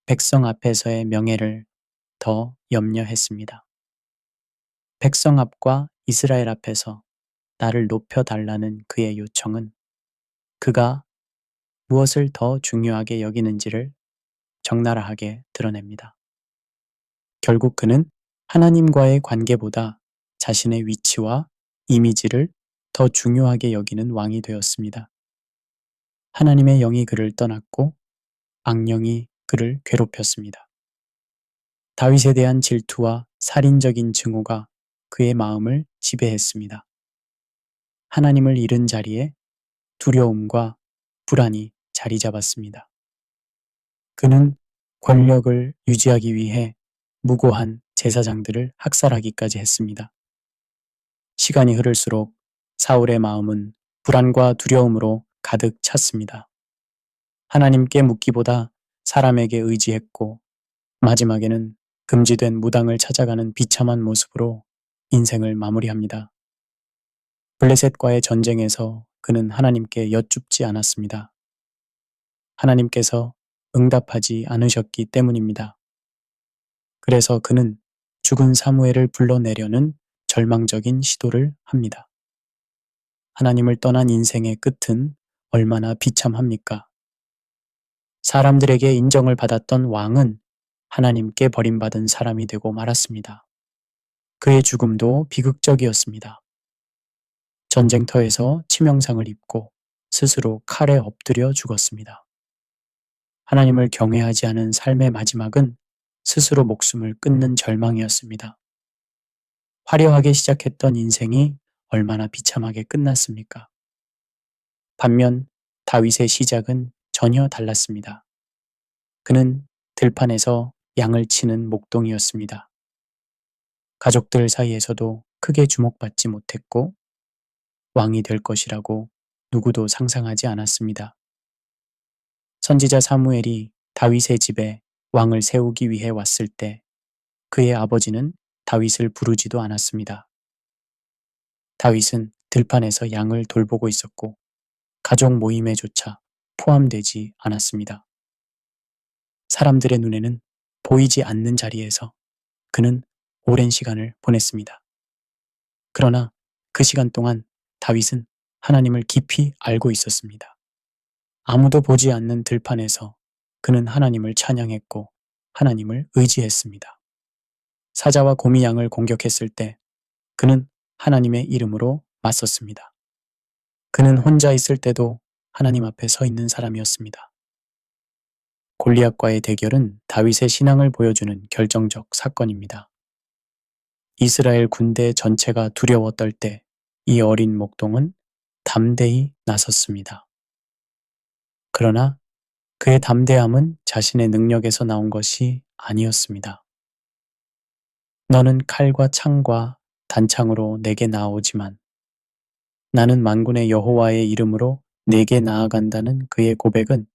백성 앞에서의 명예를 더 염려했습니다. 백성 앞과 이스라엘 앞에서 나를 높여달라는 그의 요청은 그가 무엇을 더 중요하게 여기는지를 적나라하게 드러냅니다. 결국 그는 하나님과의 관계보다 자신의 위치와 이미지를 더 중요하게 여기는 왕이 되었습니다. 하나님의 영이 그를 떠났고 악령이 그를 괴롭혔습니다. 다윗에 대한 질투와 살인적인 증오가 그의 마음을 지배했습니다. 하나님을 잃은 자리에 두려움과 불안이 자리 잡았습니다. 그는 권력을 유지하기 위해 무고한 제사장들을 학살하기까지 했습니다. 시간이 흐를수록 사울의 마음은 불안과 두려움으로 가득 찼습니다. 하나님께 묻기보다 사람에게 의지했고 마지막에는 금지된 무당을 찾아가는 비참한 모습으로 인생을 마무리합니다. 블레셋과의 전쟁에서 그는 하나님께 여쭙지 않았습니다. 하나님께서 응답하지 않으셨기 때문입니다. 그래서 그는 죽은 사무엘을 불러내려는 절망적인 시도를 합니다. 하나님을 떠난 인생의 끝은 얼마나 비참합니까? 사람들에게 인정을 받았던 왕은 하나님께 버림받은 사람이 되고 말았습니다. 그의 죽음도 비극적이었습니다. 전쟁터에서 치명상을 입고 스스로 칼에 엎드려 죽었습니다. 하나님을 경외하지 않은 삶의 마지막은 스스로 목숨을 끊는 절망이었습니다. 화려하게 시작했던 인생이 얼마나 비참하게 끝났습니까? 반면 다윗의 시작은 전혀 달랐습니다. 그는 들판에서 양을 치는 목동이었습니다. 가족들 사이에서도 크게 주목받지 못했고 왕이 될 것이라고 누구도 상상하지 않았습니다. 선지자 사무엘이 다윗의 집에 왕을 세우기 위해 왔을 때 그의 아버지는 다윗을 부르지도 않았습니다. 다윗은 들판에서 양을 돌보고 있었고 가족 모임에조차 포함되지 않았습니다. 사람들의 눈에는 보이지 않는 자리에서 그는 오랜 시간을 보냈습니다. 그러나 그 시간 동안 다윗은 하나님을 깊이 알고 있었습니다. 아무도 보지 않는 들판에서 그는 하나님을 찬양했고 하나님을 의지했습니다. 사자와 곰이 양을 공격했을 때 그는 하나님의 이름으로 맞섰습니다. 그는 혼자 있을 때도 하나님 앞에 서 있는 사람이었습니다. 골리앗과의 대결은 다윗의 신앙을 보여주는 결정적 사건입니다. 이스라엘 군대 전체가 두려워 떨 때 이 어린 목동은 담대히 나섰습니다. 그러나 그의 담대함은 자신의 능력에서 나온 것이 아니었습니다. 너는 칼과 창과 단창으로 내게 나오지만 나는 만군의 여호와의 이름으로 내게 나아간다는 그의 고백은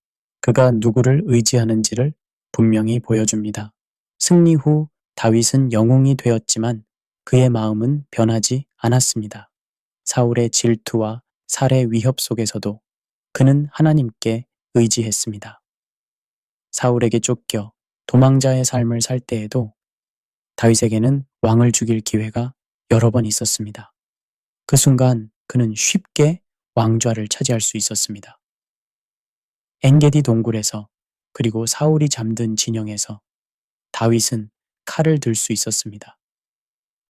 그가 누구를 의지하는지를 분명히 보여줍니다. 승리 후 다윗은 영웅이 되었지만 그의 마음은 변하지 않았습니다. 사울의 질투와 살해 위협 속에서도 그는 하나님께 의지했습니다. 사울에게 쫓겨 도망자의 삶을 살 때에도 다윗에게는 왕을 죽일 기회가 여러 번 있었습니다. 그 순간 그는 쉽게 왕좌를 차지할 수 있었습니다. 엔게디 동굴에서 그리고 사울이 잠든 진영에서 다윗은 칼을 들 수 있었습니다.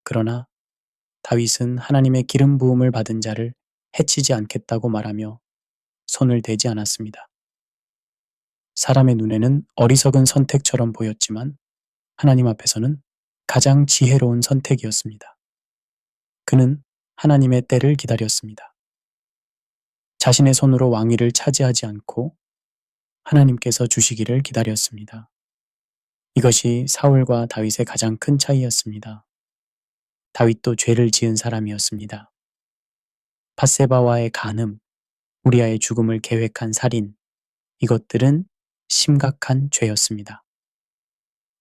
그러나 다윗은 하나님의 기름 부음을 받은 자를 해치지 않겠다고 말하며 손을 대지 않았습니다. 사람의 눈에는 어리석은 선택처럼 보였지만 하나님 앞에서는 가장 지혜로운 선택이었습니다. 그는 하나님의 때를 기다렸습니다. 자신의 손으로 왕위를 차지하지 않고 하나님께서 주시기를 기다렸습니다. 이것이 사울과 다윗의 가장 큰 차이였습니다. 다윗도 죄를 지은 사람이었습니다. 밧세바와의 간음, 우리아의 죽음을 계획한 살인, 이것들은 심각한 죄였습니다.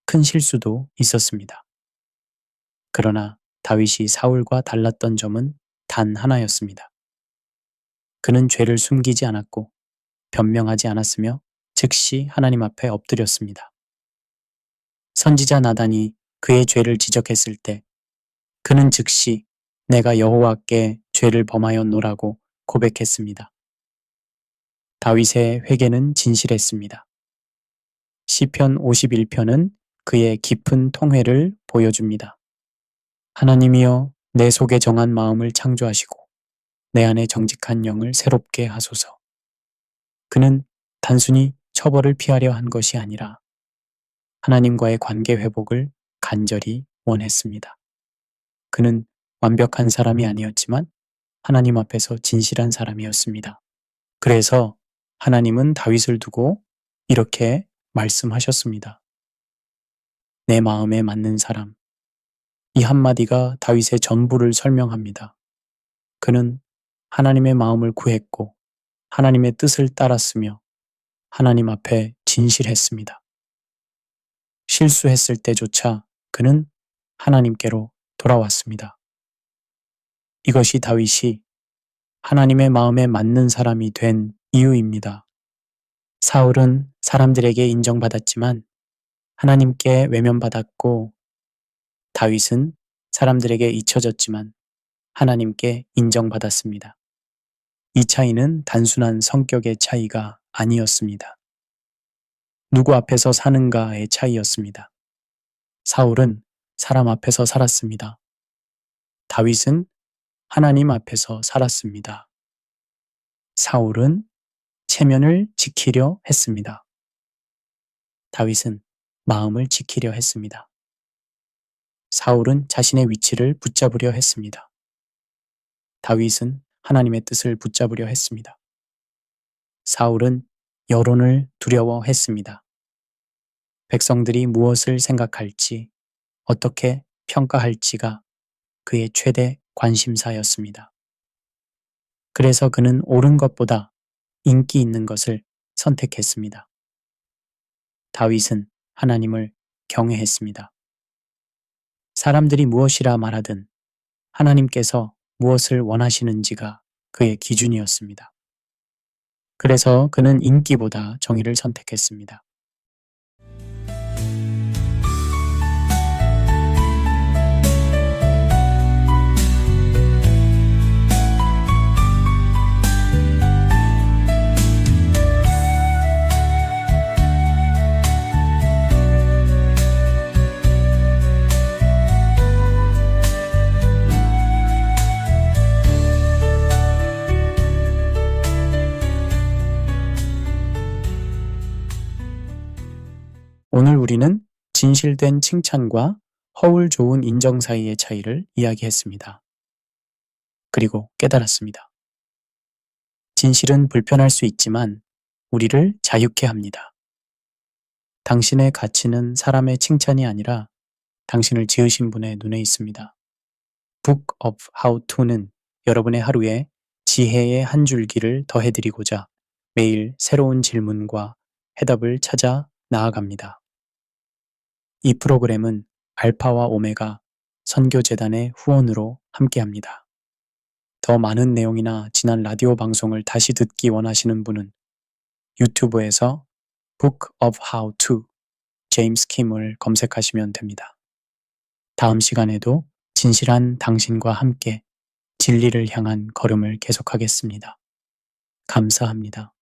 큰 실수도 있었습니다. 그러나 다윗이 사울과 달랐던 점은 단 하나였습니다. 그는 죄를 숨기지 않았고 변명하지 않았으며 즉시 하나님 앞에 엎드렸습니다. 선지자 나단이 그의 죄를 지적했을 때 그는 즉시 내가 여호와께 죄를 범하였노라고 고백했습니다. 다윗의 회개는 진실했습니다. 시편 51편은 그의 깊은 통회를 보여줍니다. 하나님이여 내 속에 정한 마음을 창조하시고 내 안에 정직한 영을 새롭게 하소서. 그는 단순히 처벌을 피하려 한 것이 아니라 하나님과의 관계 회복을 간절히 원했습니다. 그는 완벽한 사람이 아니었지만 하나님 앞에서 진실한 사람이었습니다. 그래서 하나님은 다윗을 두고 이렇게 말씀하셨습니다. 내 마음에 맞는 사람. 이 한마디가 다윗의 전부를 설명합니다. 그는 하나님의 마음을 구했고 하나님의 뜻을 따랐으며 하나님 앞에 진실했습니다. 실수했을 때조차 그는 하나님께로 돌아왔습니다. 이것이 다윗이 하나님의 마음에 맞는 사람이 된 이유입니다. 사울은 사람들에게 인정받았지만 하나님께 외면받았고, 다윗은 사람들에게 잊혀졌지만 하나님께 인정받았습니다. 이 차이는 단순한 성격의 차이가 아니었습니다. 누구 앞에서 사는가의 차이였습니다. 사울은 사람 앞에서 살았습니다. 다윗은 하나님 앞에서 살았습니다. 사울은 체면을 지키려 했습니다. 다윗은 마음을 지키려 했습니다. 사울은 자신의 위치를 붙잡으려 했습니다. 다윗은 하나님의 뜻을 붙잡으려 했습니다. 사울은 여론을 두려워했습니다. 백성들이 무엇을 생각할지, 어떻게 평가할지가 그의 최대 관심사였습니다. 그래서 그는 옳은 것보다 인기 있는 것을 선택했습니다. 다윗은 하나님을 경외했습니다. 사람들이 무엇이라 말하든 하나님께서 무엇을 원하시는지가 그의 기준이었습니다. 그래서 그는 인기보다 정의를 선택했습니다. 오늘 우리는 진실된 칭찬과 허울 좋은 인정 사이의 차이를 이야기했습니다. 그리고 깨달았습니다. 진실은 불편할 수 있지만 우리를 자유케 합니다. 당신의 가치는 사람의 칭찬이 아니라 당신을 지으신 분의 눈에 있습니다. Book of How to는 여러분의 하루에 지혜의 한 줄기를 더해드리고자 매일 새로운 질문과 해답을 찾아 나아갑니다. 이 프로그램은 알파와 오메가 선교재단의 후원으로 함께합니다. 더 많은 내용이나 지난 라디오 방송을 다시 듣기 원하시는 분은 유튜브에서 Book of How to 제임스 킴을 검색하시면 됩니다. 다음 시간에도 진실한 당신과 함께 진리를 향한 걸음을 계속하겠습니다. 감사합니다.